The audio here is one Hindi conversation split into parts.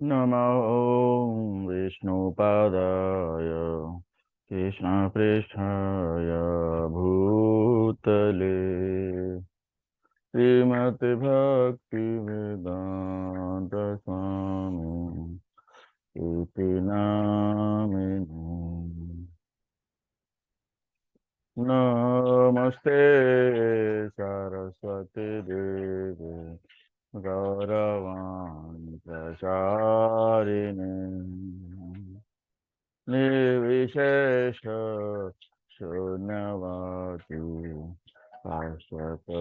नमो विष्णुपादाय कृष्णपृष्ठाय भूतले श्रीमद्भक्तिवेदान्त स्वामी इति नामिने। नमस्ते सरस्वती देवी गौरवाणी प्रचारिणे निर्विशेष शून्यवादी पाश्चात्य।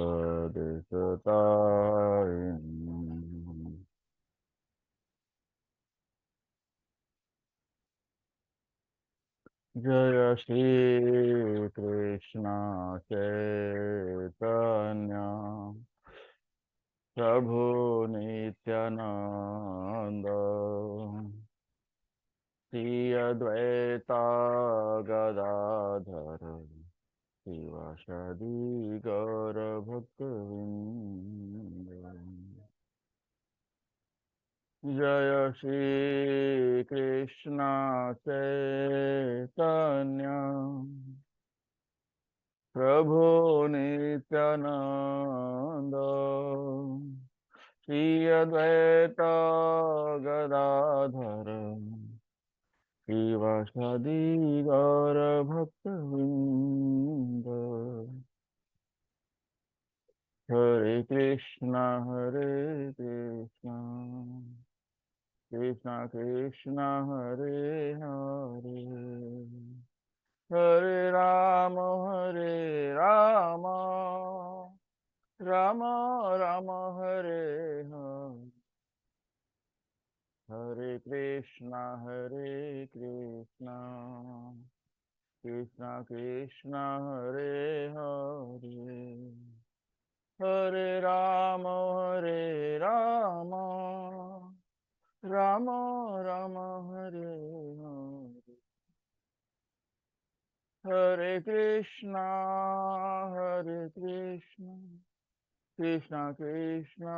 जय श्री कृष्ण चैतन्य प्रभु नित्यानंद श्री अद्वैता गदाधर शिवासादि गौर भक्तवृंद। जय श्री कृष्ण चैतन्य प्रभु नित्यानंद श्री अद्वैत गदाधर शिवासादि गौर भक्तवृंद। हरे कृष्णा कृष्णा कृष्णा हरे हरे, हरे राम राम राम हरे हरे, हरे कृष्णा कृष्णा कृष्णा हरे हरे, हरे राम राम राम हरे हरे, हरे कृष्णा कृष्णा कृष्णा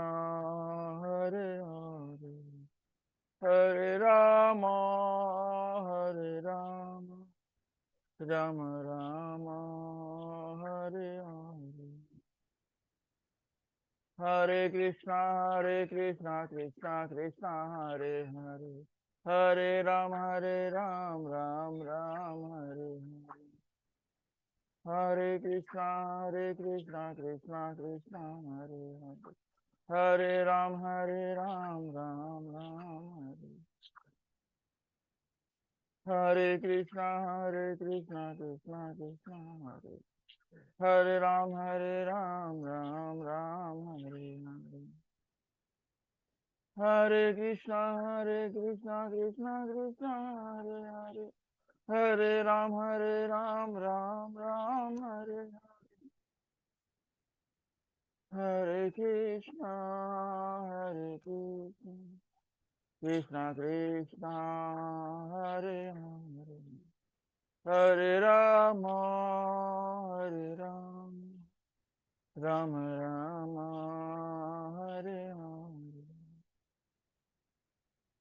हरे हरे, हरे राम राम राम हरे हरे, हरे कृष्णा कृष्णा कृष्णा हरे हरे, हरे राम राम राम हरे हरे, हरे कृष्णा कृष्णा कृष्णा हरे हरे, हरे राम राम राम हरे, हरे कृष्णा कृष्णा कृष्णा हरे, हरे राम राम राम हरे हरे, हरे कृष्णा कृष्णा हरे हरे, हरे राम राम राम हरे हरे, हरे कृष्णा कृष्णा कृष्णा हरे हरे, हरे राम राम राम हरे हरे,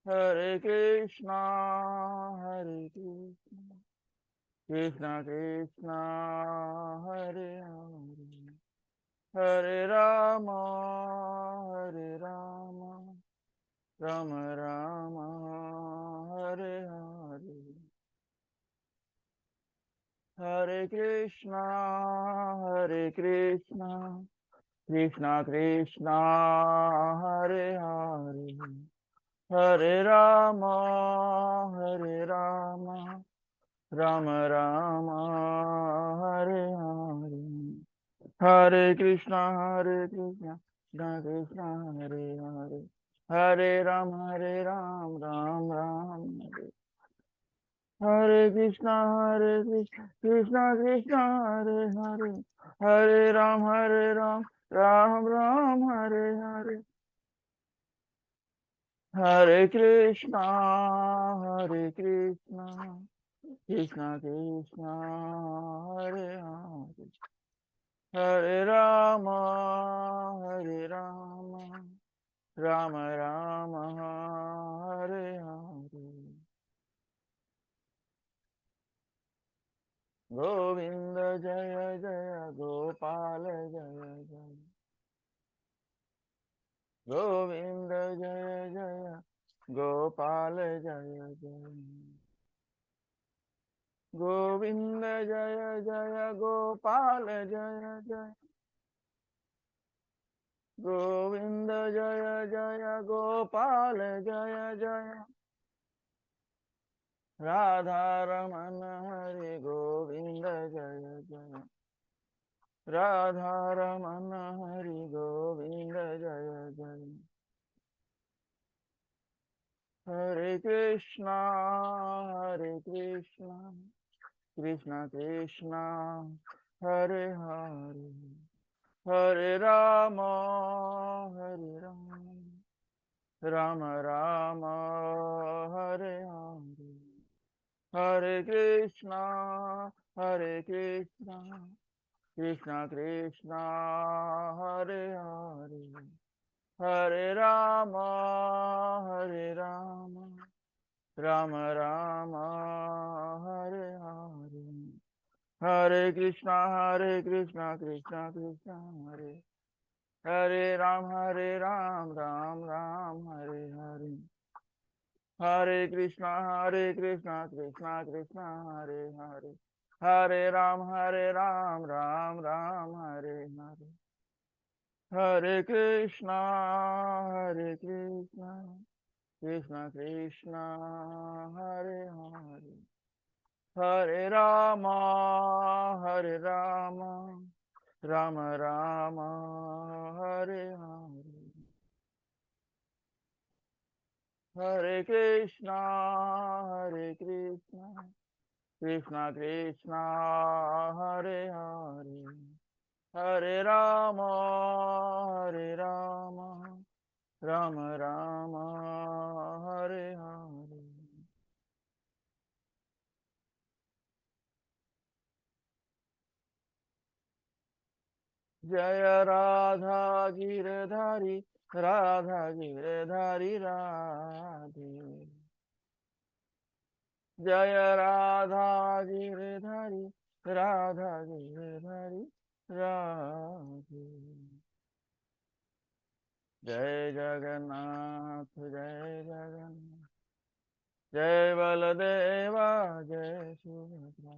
हरे कृष्णा कृष्णा हरे हरे, हरे राम राम राम हरे हरे, हरे कृष्णा कृष्णा हरे हरे, हरे राम राम राम हरे हरे, हरे कृष्णा कृष्णा कृष्णा हरे हरे, हरे राम राम राम हरे, हरे कृष्णा कृष्णा हरे हरे, हरे राम राम राम हरे हरे, हरे कृष्णा कृष्णा कृष्णा हरे हरे, हरे राम राम राम हरे गोविंद जय जय गोपाल जय जय गोविंद जय जय गोपाल जय जय गोविंद जय जय गोपाल जय जय गोविंद जय जय गोपाल जय जय राधा रमन हरि गोविंद जय जय राधा रमन हरि गोविंद जय जय हरे कृष्णा कृष्णा कृष्णा हरे हरे हरे राम राम राम हरे हरे हरे कृष्णा कृष्णा कृष्णा हरे हरे हरे राम राम राम हरे हरे हरे कृष्णा कृष्णा कृष्णा हरे हरे राम राम हरे हरे हरे कृष्णा कृष्णा कृष्णा हरे हरे हरे राम राम हरे हरे हरे कृष्णा कृष्णा कृष्णा हरे हरे हरे राम राम राम हरे हरे हरे कृष्णा कृष्णा कृष्णा हरे हरे हरे राम राम राम हरे हरे जय राधा गिरधारी राधे जय राधा गिरधारी राधे जय जगन्नाथ जय बलदेवा जय सुभद्रा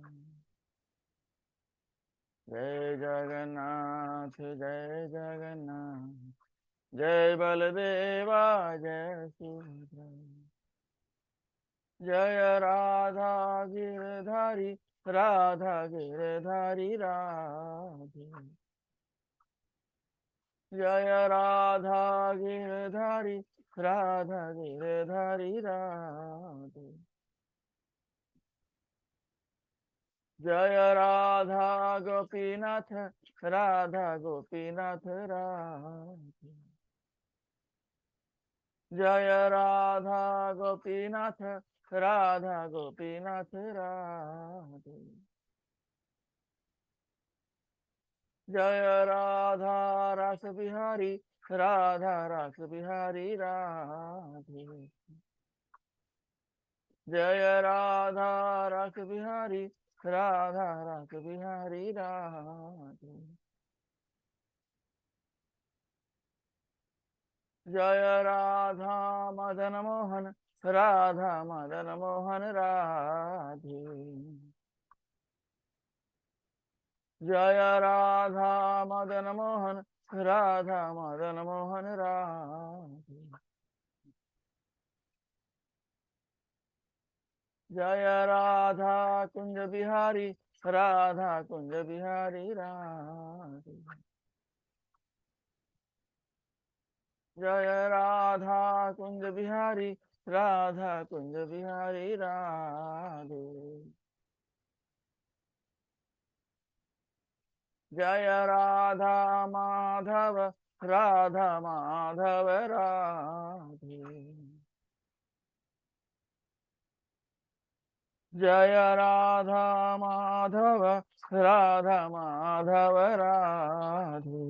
जय जगन्नाथ जय बलदेवा जय सुभद्रा जय राधा गिरधारी राधे जय राधा गिरधारी राधे जय राधा गोपीनाथ राधे जय राधा गोपीनाथ राधे जय राधा रस बिहारी राधे जय राधा रस बिहारी राधे जय राधा मदन मोहन राधे जय राधा मदन मोहन राधे जय राधा कुंज बिहारी राधे जय राधा कुंज बिहारी राधे जय राधा माधव राधे जय राधा माधव राधे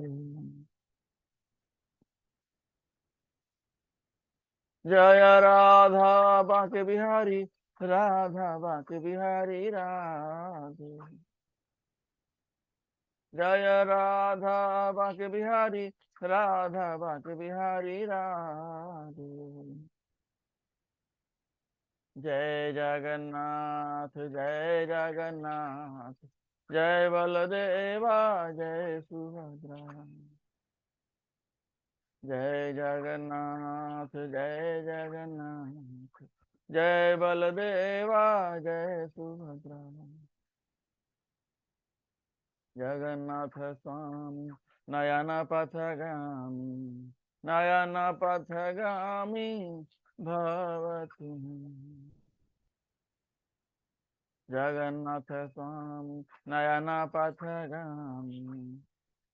जय राधा बांके बिहारी राधे जय राधा बांके बिहारी, राधा बांके बिहारी राधे। जय जगन्नाथ जय जगन्नाथ, जय बलदेवा जय सुभद्रा। जय जगन्नाथ जय जगन्नाथ, जय बलदेवा जय सुभद्रा। जगन्नाथ स्वामी नयन पथगामी, नयन पथगामी भव तुम। जगन्नाथ स्वामी नयन पथगामी,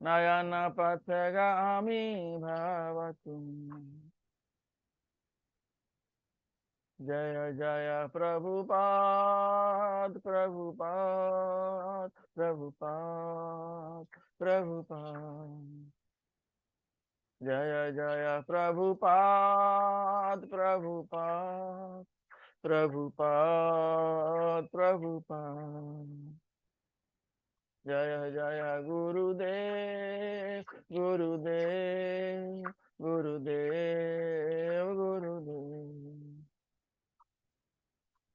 नयन पथगामी भव तुम। जय जय प्रभुपाद प्रभुपाद प्रभुपाद प्रभुपाद। जय जय प्रभुपाद प्रभुपाद प्रभुपाद प्रभुपाद। जय जय गुरुदेव गुरुदेव गुरुदेव गुरुदेव।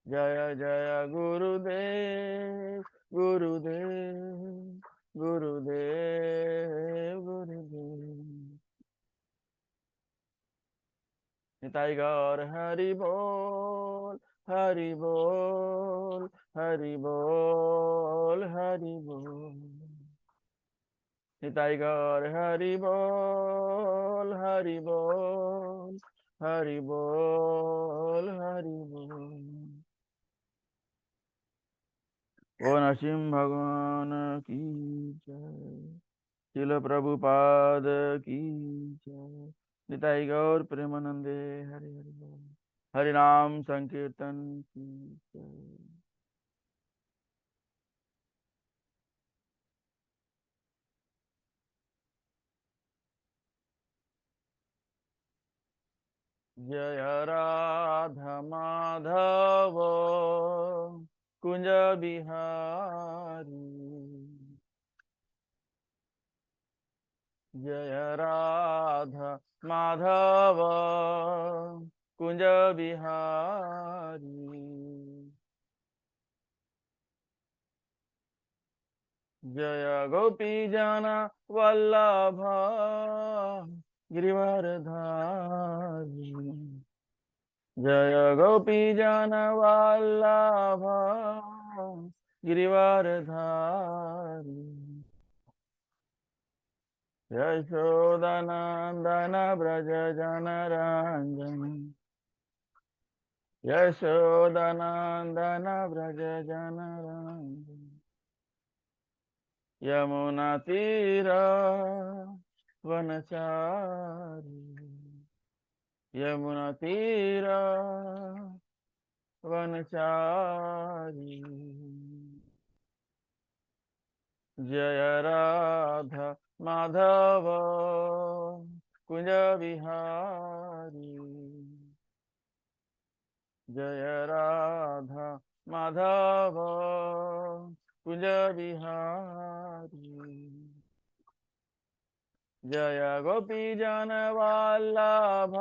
जय जय गुरुदेव गुरुदेव गुरुदेव गुरुदेव। निताई गौर हरि बोल हरि बोल हरि बोल हरि बोल। निताई गौर हरि बोल हरि बोल हरि बोल हरि बोल। ओ नरसिंह भगवान की जय, शिल प्रभुपाद की जय। निताई गौर प्रेमानंदे हरि हरि बोल। हरि नाम संकीर्तन की जय। जय राधा माधव कुंज बिहारी, जय राधा माधव कुंज बिहारी। जय गोपी जन वल्लभ गिरिवरधारी, जय गोपी जन वल्लभ गिरिवरधारी। यशोदनंदन व्रज जनरंजन, यशोदनंदन व्रज जनरंजन। यमुना तीर वनचारी, यमुना तीर वनचारी। जय राधा माधव कुंज बिहारी, जय राधा माधव कुंज बिहारी। जय गोपी जन वल्लभ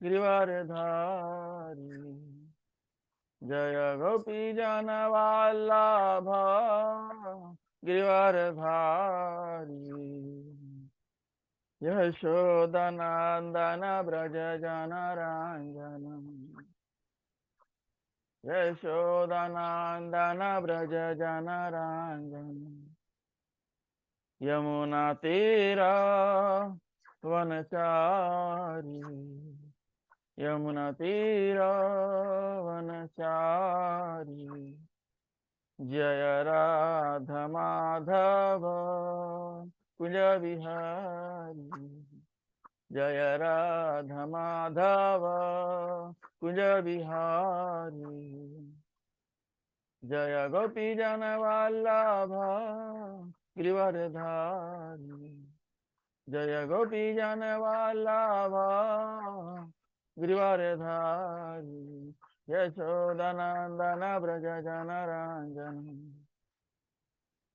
गिरिवरधारी, जय गोपी जन वल्लभ गिरिवरधारी। यशोदनंदन व्रज जनरंजन, यशोदनंदन व्रज जनरंजन। यमुना तीरा वनचारी, यमुना तीरा वनचारी। जय राधा माधव कुंज बिहारी, जय राधा माधव कुंज बिहारी। जय गोपी जन वल्लभ गिरिवरधारी, जय गोपी जन वल्लभ गिरिवरधारी। यशोदनंदन व्रज जनरंजन,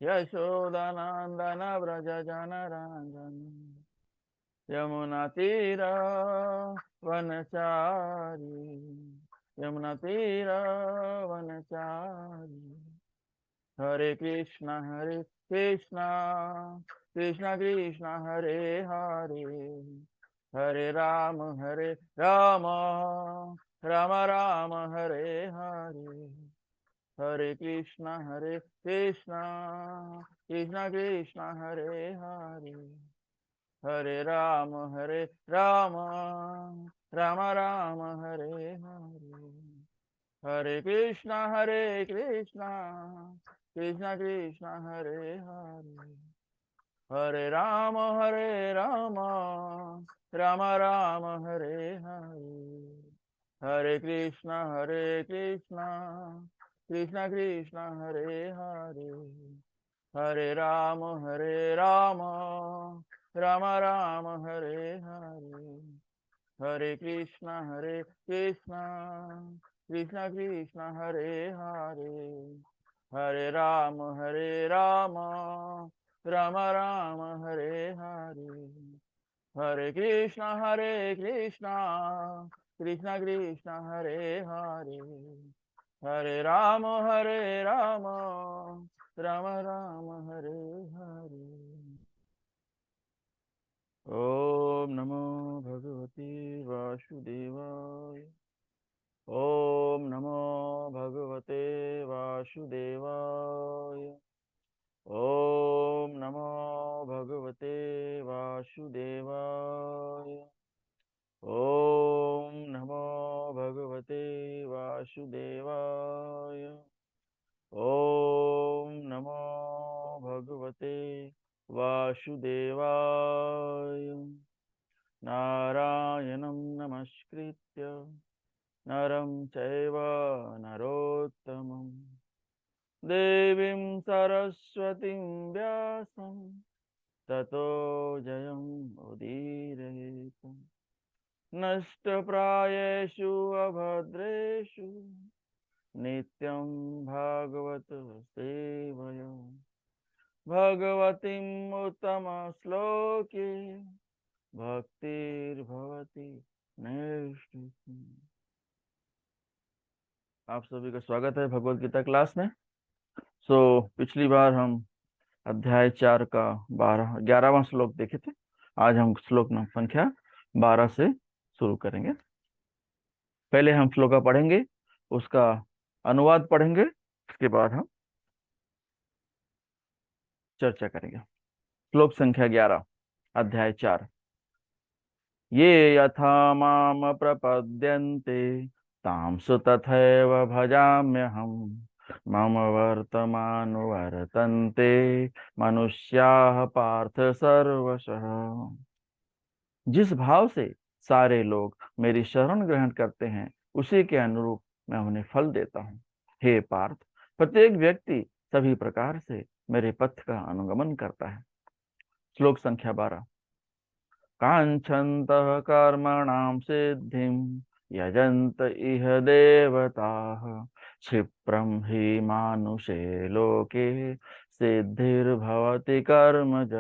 यशोदानंदन व्रज जन रंजन यमुना तीर वनचारी यमुना तीर वनचारी हरे कृष्णा कृष्णा कृष्णा हरे हरे हरे राम राम राम हरे हरे हरे कृष्णा कृष्णा कृष्णा हरे हरे हरे राम राम राम हरे हरे हरे कृष्णा कृष्णा कृष्णा हरे हरे हरे राम राम हरे हरे हरे कृष्णा कृष्णा हरे हरे हरे राम राम हरे हरे हरे कृष्णा कृष्णा हरे हरे हरे राम राम हरे हरे हरे कृष्णा कृष्णा हरे हरे हरे राम राम हरे हरे ओम नमो भगवते वासुदेवाय ओम नमो भगवते वासुदेवाय ओम नमो भगवते वासुदेवाय ओम नमो भगवते वासुदेवाय ओम नमो भगवते वासुदेवाय नारायणं नमस्कृत्य नरं चैव नरोत्तमं देवीं सरस्वतीं व्यासं ततो जयमुदीरयेत् नष्टप्रायेषु अभद्रेषु नित्यं भागवत सेवया भगवतीम् उत्तमश्लोके भक्तिर्भवति नैष्ठिकी। आप सभी का स्वागत है भगवत गीता क्लास में। पिछली बार हम अध्याय 4 का 11वां श्लोक देखे थे। आज हम श्लोक संख्या 12 से शुरू करेंगे। पहले हम श्लोक पढ़ेंगे, उसका अनुवाद पढ़ेंगे, उसके बाद हम चर्चा करेंगे। श्लोक संख्या 11, अध्याय 4। ये यथा माम प्रपद्यन्ते तांसु तथैव भजाम्यहम् मम वर्तमानुवर्तन्ते मनुष्याः पार्थ सर्वशः। जिस भाव से सारे लोग मेरी शरण ग्रहण करते हैं उसी के अनुरूप मैं उन्हें फल देता हूँ। हे पार्थ, प्रत्येक व्यक्ति सभी प्रकार से मेरे पथ का अनुगमन करता है। श्लोक संख्या 12। कांक्षन्तः कर्मणां सिद्धिं यजन्त इह देवताः क्षिप्रं हि मानुषे लोके सिद्धिर्भवति कर्मज।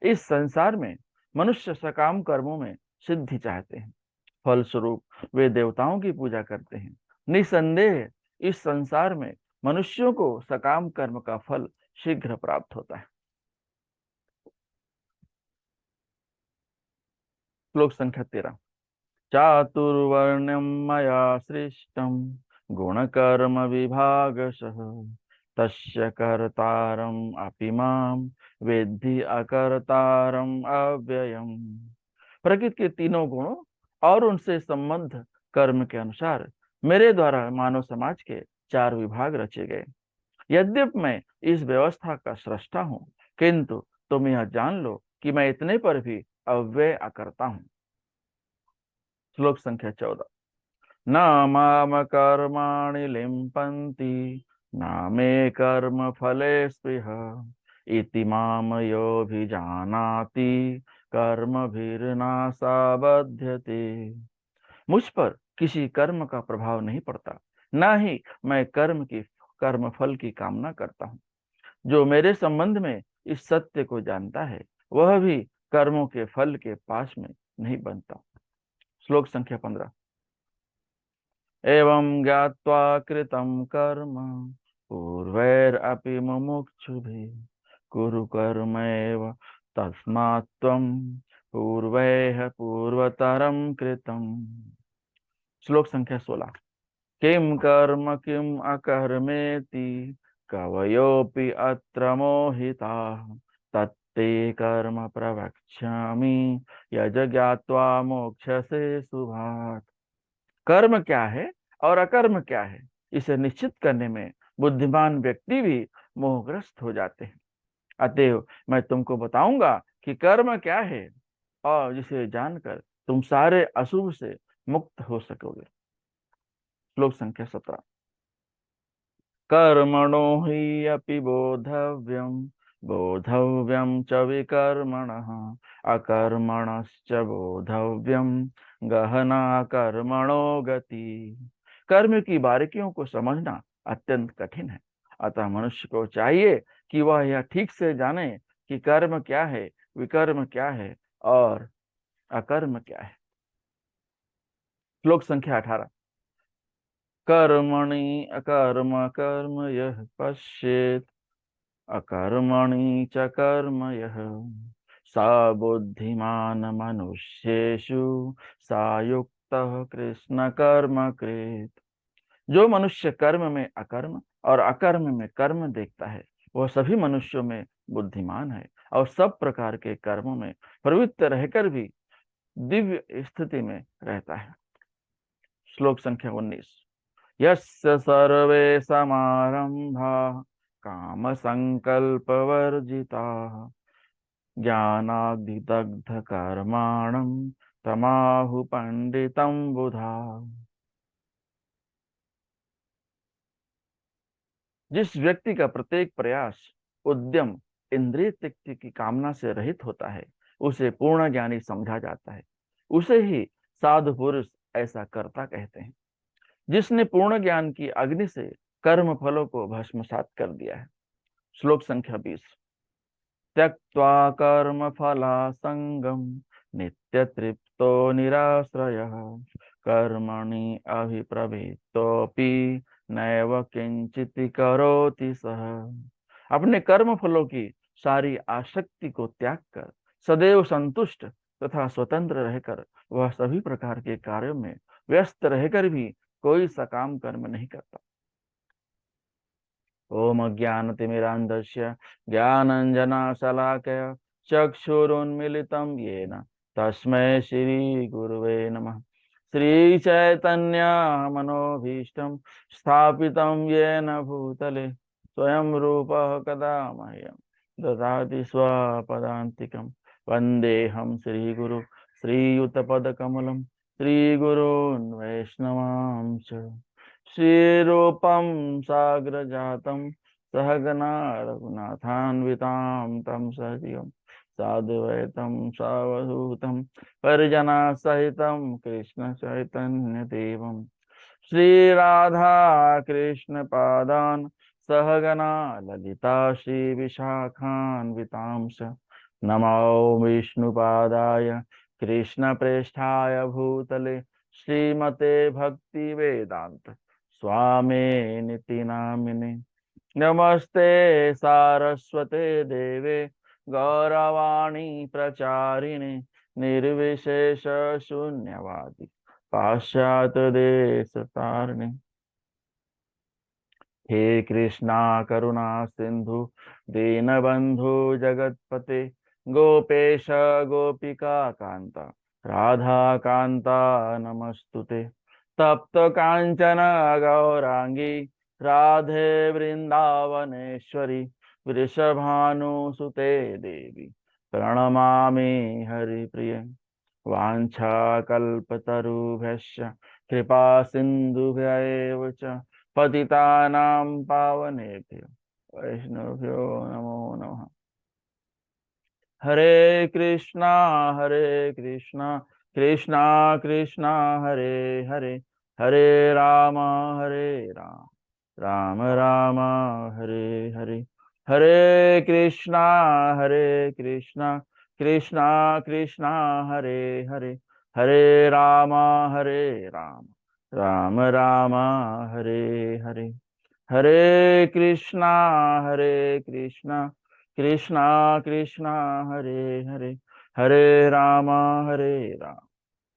इस संसार में मनुष्य सकाम कर्मों में सिद्धि चाहते हैं, फलस्वरूप वे देवताओं की पूजा करते हैं। निसंदेह इस संसार में मनुष्यों को सकाम कर्म का फल शीघ्र प्राप्त होता है। श्लोक संख्या 13। चातुर्वर्ण्यं मया सृष्टं गुणकर्म विभागशः तस्य कर्तारम् अपि मां वेद्धि अकर्तारम् अव्ययम्। प्रकृति के तीनों गुणों और उनसे संबद्ध कर्म के अनुसार मेरे द्वारा मानव समाज के 4 विभाग रचे गए। यद्यपि मैं इस व्यवस्था का सृष्टा हूँ, किंतु तुम यह जान लो कि मैं इतने पर भी अव्यय अकर्ता हूँ। श्लोक संख्या 14। न माम कर्माणि लिम्पन्ति न मे कर्म फले स्पृहा इति माम योऽभिजानाति कर्मभिर्नाशा बध्यते। मुझ पर किसी कर्म का प्रभाव नहीं पड़ता, न ही मैं कर्म फल की कामना करता हूँ। जो मेरे संबंध में इस सत्य को जानता है वह भी कर्मों के फल के पास में नहीं बनता। श्लोक संख्या 15। एवं ज्ञात्वा कृतं कर्म पूर्वैरपि मुमुक्षुभिः कुरु कर्मैव तस्मात् त्वं पूर्वैः पूर्वतरं कृतम्। श्लोक संख्या 16। किं कर्म किम अकर्मेति कवयोऽपि अत्र मोहिताः तत्ते कर्म प्रवक्ष्यामि यज ज्ञात्वा मोक्षसे शुभात्। कर्म क्या है और अकर्म क्या है, इसे निश्चित करने में बुद्धिमान व्यक्ति भी मोहग्रस्त हो जाते हैं। अतएव मैं तुमको बताऊंगा कि कर्म क्या है और जिसे जानकर तुम सारे अशुभ से मुक्त हो सकोगे। श्लोक संख्या 17। कर्मणो हि अपि बोधव्यं बोधव्यं च विकर्मणः अकर्मणश्च बोधव्यं गहना कर्मणो गति। कर्म की बारीकियों को समझना अत्यंत कठिन है, अतः मनुष्य को चाहिए कि वह यह ठीक से जाने कि कर्म क्या है, विकर्म क्या है और अकर्म क्या है। श्लोक संख्या 18। कर्मणि अकर्म कर्म यः पश्येत् अकर्मणि च कर्म यः स बुद्धिमान् मनुष्येषु सा युक्तः कृष्ण कर्म कृत्। जो मनुष्य कर्म में अकर्म और अकर्म में कर्म देखता है वह सभी मनुष्यों में बुद्धिमान है और सब प्रकार के कर्मों में प्रवृत्त रहकर भी दिव्य स्थिति में रहता है। श्लोक संख्या 19। यस्य सर्वे समारंभाः काम संकल्पवर्जिताः ज्ञानाग्निदग्ध कर्माणं तमाहु पंडितं बुधा। जिस व्यक्ति का प्रत्येक प्रयास उद्यम इंद्रिय तृप्ति की कामना से रहित होता है उसे पूर्ण ज्ञानी समझा जाता है, उसे ही साधु पुरुष ऐसा कर्ता कहते हैं जिसने पूर्ण ज्ञान की अग्नि से कर्म फलों को भस्मसात कर दिया है। श्लोक संख्या 20। त्यक्त्वा कर्म फलासंगम नित्य तृप्तो निराश्रयः कर्मणि अभिप्रवृत्तोऽपि नैव किंचित करोति सः। अपने कर्म फलों की सारी आसक्ति को त्याग कर सदैव संतुष्ट तथा स्वतंत्र रहकर वह सभी प्रकार के कार्यों में व्यस्त रहकर भी कोई सकाम कर्म नहीं करता। ओम अज्ञानतिमिरान्धस्य ज्ञानाञ्जनशलाकया चक्षुरुन्मीलितं येन तस्मै श्रीगुरुवे नमः। श्रीचैतन्यमनोभीष्टं स्थापितं येन भूतले स्वयं रूपः कदा मह्यं ददाति स्वपदान्तिकं। वन्देऽहं श्रीगुरु श्रीयुतपदकमलं श्रीगुरून् वैष्णवांश्च। श्रीरूपं साग्रजातं सहगना रघुनाथान्वितां तं सजीवं साद्वैतं सावधूतं परिजनसहितं कृष्णचैतन्यदेवं श्रीराधा कृष्णपादान् सहगना ललिता श्रीविशाखान्वितांश्च। नमो विष्णुपादाय कृष्णप्रेष्ठाय भूतले श्रीमते भक्ति वेदांत स्वामी निति नामिने। नमस्ते सारस्वते देवे गौरवाणी प्रचारिणे निर्विशेष शून्यवादी पाश्चात्य देश तारिणे। हे कृष्णा करुणा सिंधु दीनबंधु जगतपते गोपेश गोपिका कांता राधा कांता नमस्तुते। तप्त कांचन गौरांगी राधे वृंदावनेश्वरी वृषभानुसुते देवी प्रणमामि हरिप्रिये। वाञ्छाकल्पतरुभ्यश्च कृपा सिन्धुभ्यैव च पतितानां पावनेभ्यो वैष्णवेभ्यो नमो नमः। हरे कृष्णा कृष्णा कृष्णा हरे हरे हरे राम राम राम हरे हरे। कृष्णा हरे कृष्णा कृष्णा कृष्णा हरे हरे हरे राम राम राम हरे हरे हरे कृष्णा कृष्णा कृष्णा हरे हरे हरे राम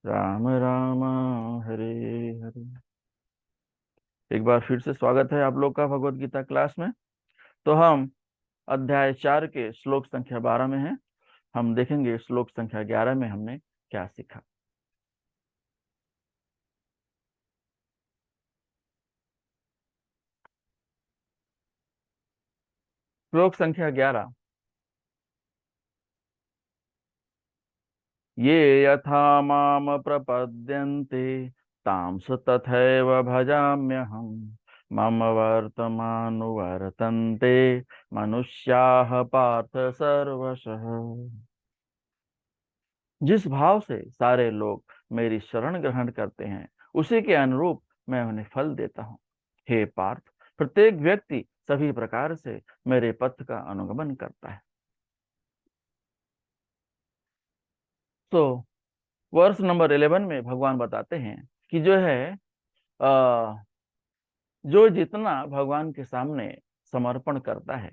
राम राम हरे हरे। एक बार फिर से स्वागत है आप लोग का भगवत गीता क्लास में। तो हम अध्याय 4 के श्लोक संख्या 12 में हैं। हम देखेंगे श्लोक संख्या 11 में हमने क्या सीखा। श्लोक संख्या 11। ये यथा माम प्रपद्यन्ते तांस तथैव भजाम्यहम् मम वर्तमानुवर्तन्ते मनुष्याः पार्थ सर्वशः। जिस भाव से सारे लोग मेरी शरण ग्रहण करते हैं उसी के अनुरूप मैं उन्हें फल देता हूँ। हे पार्थ, प्रत्येक व्यक्ति सभी प्रकार से मेरे पथ का अनुगमन करता है। तो वर्ष नंबर 11 में भगवान बताते हैं कि जो है जो जितना भगवान के सामने समर्पण करता है,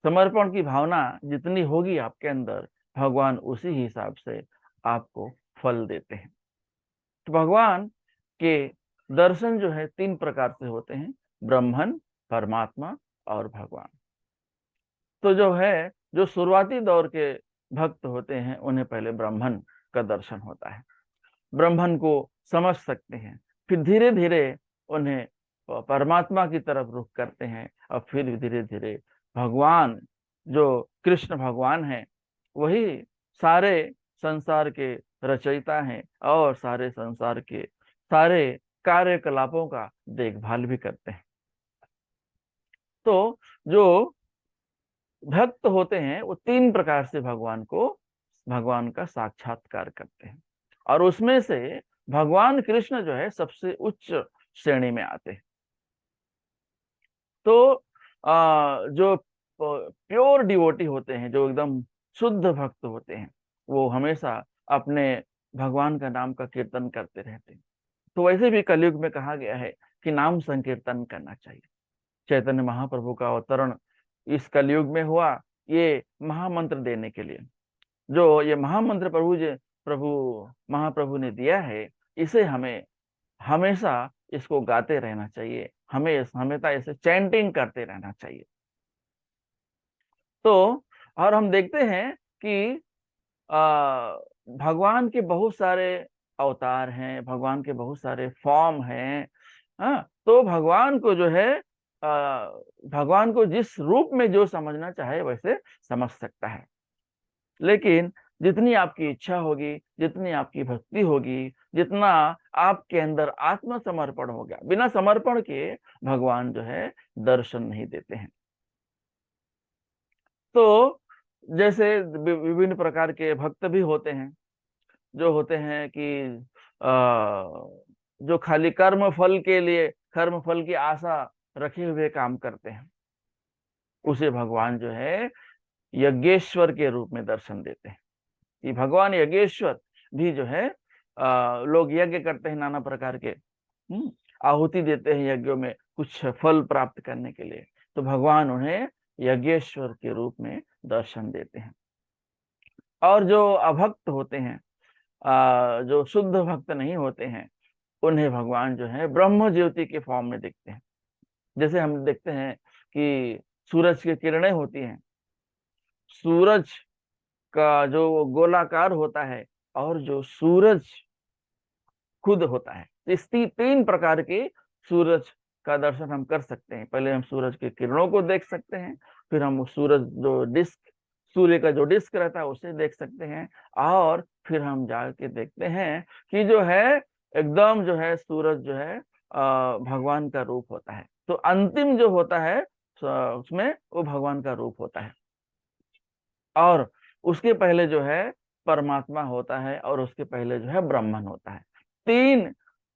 समर्पण की भावना जितनी होगी आपके अंदर, भगवान उसी हिसाब से आपको फल देते हैं। तो भगवान के दर्शन जो है 3 प्रकार से होते हैं, ब्रह्मन, परमात्मा और भगवान। तो जो है जो शुरुआती दौर के भक्त होते हैं उन्हें पहले ब्रह्मन का दर्शन होता है, ब्रह्मन को समझ सकते हैं, फिर धीरे धीरे उन्हें परमात्मा की तरफ रुख करते हैं और फिर धीरे धीरे भगवान जो कृष्ण भगवान हैं वही सारे संसार के रचयिता हैं और सारे संसार के सारे कार्यकलापों का देखभाल भी करते हैं। तो जो भक्त होते हैं वो 3 प्रकार से भगवान का साक्षात्कार करते हैं और उसमें से भगवान कृष्ण जो है सबसे उच्च श्रेणी में आते हैं। तो जो प्योर डिवोटी होते हैं, जो एकदम शुद्ध भक्त होते हैं, वो हमेशा अपने भगवान का नाम का कीर्तन करते रहते हैं। तो वैसे भी कलयुग में कहा गया है कि नाम संकीर्तन करना चाहिए। चैतन्य महाप्रभु का अवतरण इस कलयुग में हुआ ये महामंत्र देने के लिए। जो ये महामंत्र प्रभु महाप्रभु ने दिया है, इसे हमें हमेशा इसको गाते रहना चाहिए, हमें हमेशा इसे चैंटिंग करते रहना चाहिए। तो और हम देखते हैं कि भगवान के बहुत सारे अवतार हैं, भगवान के बहुत सारे फॉर्म हैं। हाँ, तो भगवान को जो है भगवान को जिस रूप में जो समझना चाहे वैसे समझ सकता है। लेकिन जितनी आपकी इच्छा होगी, जितनी आपकी भक्ति होगी, जितना आपके अंदर आत्मसमर्पण हो गया, बिना समर्पण के भगवान जो है दर्शन नहीं देते हैं। तो जैसे विभिन्न प्रकार के भक्त भी होते हैं, जो होते हैं कि जो खाली कर्म फल की आशा रखे हुए काम करते हैं, उसे भगवान जो है यज्ञेश्वर के रूप में दर्शन देते हैं। कि भगवान यज्ञेश्वर भी जो है लोग यज्ञ करते हैं नाना प्रकार के, आहुति देते हैं यज्ञों में कुछ फल प्राप्त करने के लिए, तो भगवान उन्हें यज्ञेश्वर के रूप में दर्शन देते हैं। और जो अभक्त होते हैं, जो शुद्ध भक्त नहीं होते हैं, उन्हें भगवान जो है ब्रह्म ज्योति के फॉर्म में देखते हैं। जैसे हम देखते हैं कि सूरज की किरणें होती हैं, सूरज का जो गोलाकार होता है और जो सूरज खुद होता है, इस 3 प्रकार के सूरज का दर्शन हम कर सकते हैं। पहले हम सूरज की किरणों को देख सकते हैं, फिर हम सूर्य का जो डिस्क रहता है उसे देख सकते हैं, और फिर हम जाके देखते हैं कि जो है एकदम जो है सूरज जो है भगवान का रूप होता है। तो अंतिम जो होता है उसमें वो भगवान का रूप होता है, और उसके पहले जो है परमात्मा होता है, और उसके पहले जो है ब्रह्मन होता है। 3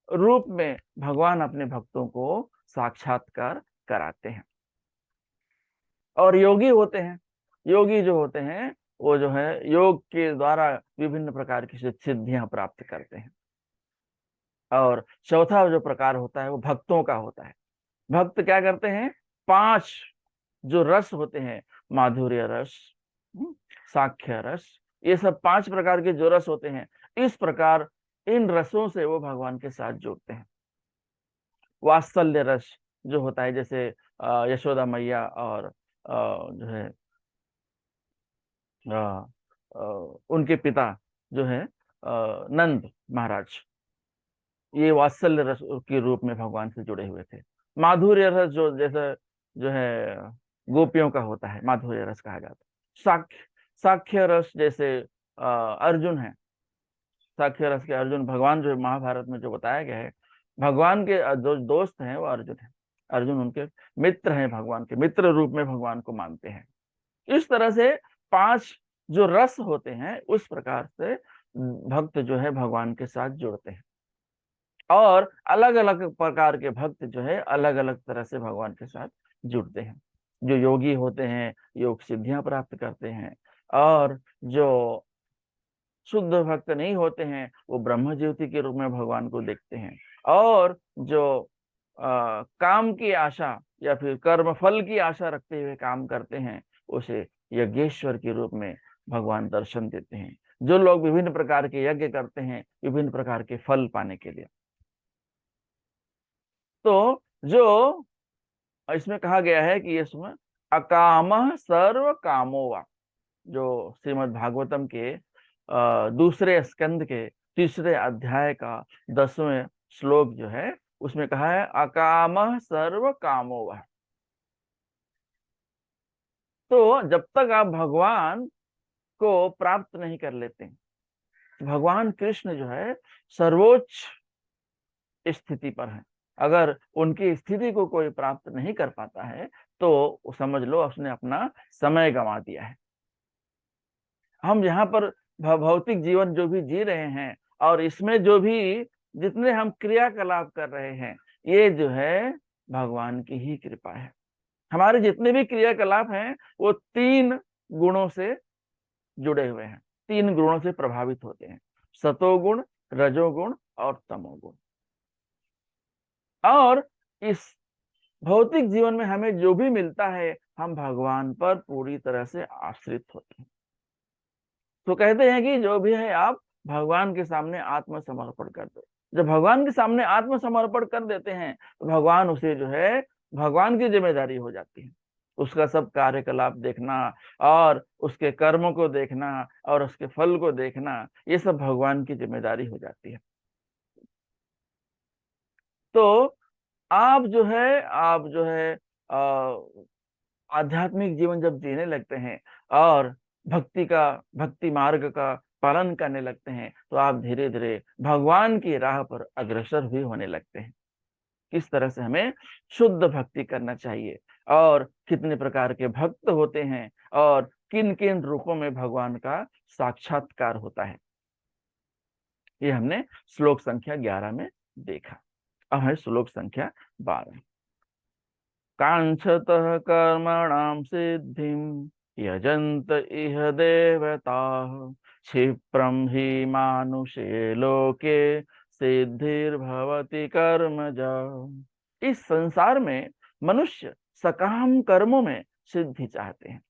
रूप में भगवान अपने भक्तों को साक्षात्कार कराते हैं। और योगी होते हैं, योगी जो होते हैं वो जो है योग के द्वारा विभिन्न प्रकार की सिद्धियां प्राप्त करते हैं। और चौथा जो प्रकार होता है वो भक्तों का होता है। भक्त क्या करते हैं, 5 जो रस होते हैं, माधुर्य रस, साख्य रस, ये सब 5 प्रकार के जो रस होते हैं, इस प्रकार इन रसों से वो भगवान के साथ जुड़ते हैं। वात्सल्य रस जो होता है, जैसे यशोदा मैया और जो है अ, अ, उनके पिता जो है नंद महाराज, ये वात्सल्य रस के रूप में भगवान से जुड़े हुए थे। माधुर्य रस जो जैसे जो है गोपियों का होता है, माधुर्य रस कहा जाता है। साख्य रस जैसे अर्जुन है, साख्य रस के अर्जुन, भगवान जो महाभारत में जो बताया गया है, भगवान के जो दोस्त हैं वो अर्जुन है, अर्जुन उनके मित्र हैं, भगवान के मित्र रूप में भगवान को मानते हैं। इस तरह से 5 जो रस होते हैं उस प्रकार से भक्त जो है भगवान के साथ जुड़ते हैं। और अलग अलग प्रकार के भक्त जो है अलग अलग तरह से भगवान के साथ जुड़ते हैं। जो योगी होते हैं योग सिद्धियां प्राप्त करते हैं, और जो शुद्ध भक्त नहीं होते हैं वो ब्रह्म ज्योति के रूप में भगवान को देखते हैं। और जो काम की आशा या फिर कर्म फल की आशा रखते हुए काम करते हैं, उसे यज्ञेश्वर के रूप में भगवान दर्शन देते हैं। जो लोग विभिन्न प्रकार के यज्ञ करते हैं विभिन्न प्रकार के फल पाने के लिए, तो जो इसमें कहा गया है कि इसमें अकामः सर्व कामोवा, जो श्रीमद् भागवतम के दूसरे स्कंद के तीसरे अध्याय का 10वें श्लोक जो है उसमें कहा है अकामः सर्व कामोवा। तो जब तक आप भगवान को प्राप्त नहीं कर लेते, भगवान कृष्ण जो है सर्वोच्च स्थिति पर है, अगर उनकी स्थिति को कोई प्राप्त नहीं कर पाता है तो समझ लो उसने अपना समय गंवा दिया है। हम यहाँ पर भौतिक जीवन जो भी जी रहे हैं और इसमें जो भी जितने हम क्रियाकलाप कर रहे हैं, ये जो है भगवान की ही कृपा है। हमारे जितने भी क्रियाकलाप हैं वो 3 गुणों से जुड़े हुए हैं, 3 गुणों से प्रभावित होते हैं, सतोगुण, रजोगुण और तमोगुण। और इस भौतिक जीवन में हमें जो भी मिलता है हम भगवान पर पूरी तरह से आश्रित होते हैं। तो कहते हैं कि जो भी है आप भगवान के सामने आत्मसमर्पण कर दो। जब भगवान के सामने आत्मसमर्पण कर देते हैं तो भगवान उसे जो है भगवान की जिम्मेदारी हो जाती है, उसका सब कार्यकलाप देखना और उसके कर्मों को देखना और उसके फल को देखना, ये सब भगवान की जिम्मेदारी हो जाती है। तो आप जो है आध्यात्मिक जीवन जब जीने लगते हैं और भक्ति मार्ग का पालन करने लगते हैं तो आप धीरे धीरे भगवान की राह पर अग्रसर भी होने लगते हैं। किस तरह से हमें शुद्ध भक्ति करना चाहिए और कितने प्रकार के भक्त होते हैं और किन किन रूपों में भगवान का साक्षात्कार होता है, ये हमने श्लोक संख्या 11 में देखा। अब है श्लोक संख्या 12। कांक्षतः कर्मणां सिद्धिं यजन्त इह देवताः क्षिप्रं हि मानुषे लोके सिद्धिर्भवति कर्मजा। इस संसार में मनुष्य सकाम कर्मों में सिद्धि चाहते हैं,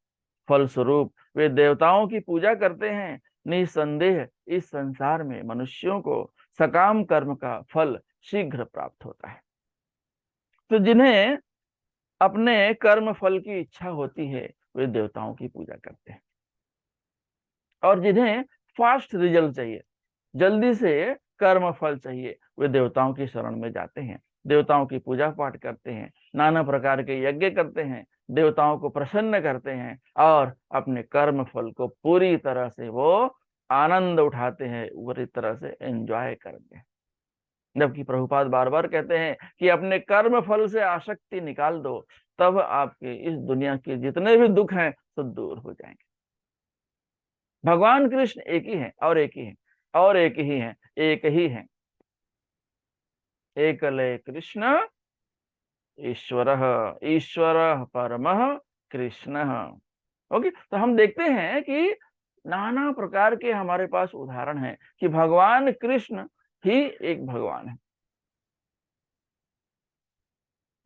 फलस्वरूप वे देवताओं की पूजा करते हैं। निसंदेह इस संसार में मनुष्यों को सकाम कर्म का फल शीघ्र प्राप्त होता है। तो जिन्हें अपने कर्म फल की इच्छा होती है वे देवताओं की पूजा करते हैं, और जिन्हें फास्ट रिजल्ट चाहिए, जल्दी से कर्म फल चाहिए, वे देवताओं की शरण में जाते हैं, देवताओं की पूजा पाठ करते हैं, नाना प्रकार के यज्ञ करते हैं, देवताओं को प्रसन्न करते हैं और अपने कर्म फल को पूरी तरह से वो आनंद उठाते हैं, पूरी तरह से एंजॉय करते हैं। जबकि प्रभुपाद बार बार कहते हैं कि अपने कर्म फल से आसक्ति निकाल दो, तब आपके इस दुनिया के जितने भी दुख हैं सब दूर हो जाएंगे। भगवान कृष्ण एक ही है और एक ही है और एक ही है, एक ही है। एकले कृष्ण ईश्वर, ईश्वर परमः कृष्ण। ओके, तो हम देखते हैं कि नाना प्रकार के हमारे पास उदाहरण हैं कि भगवान कृष्ण ही एक भगवान है।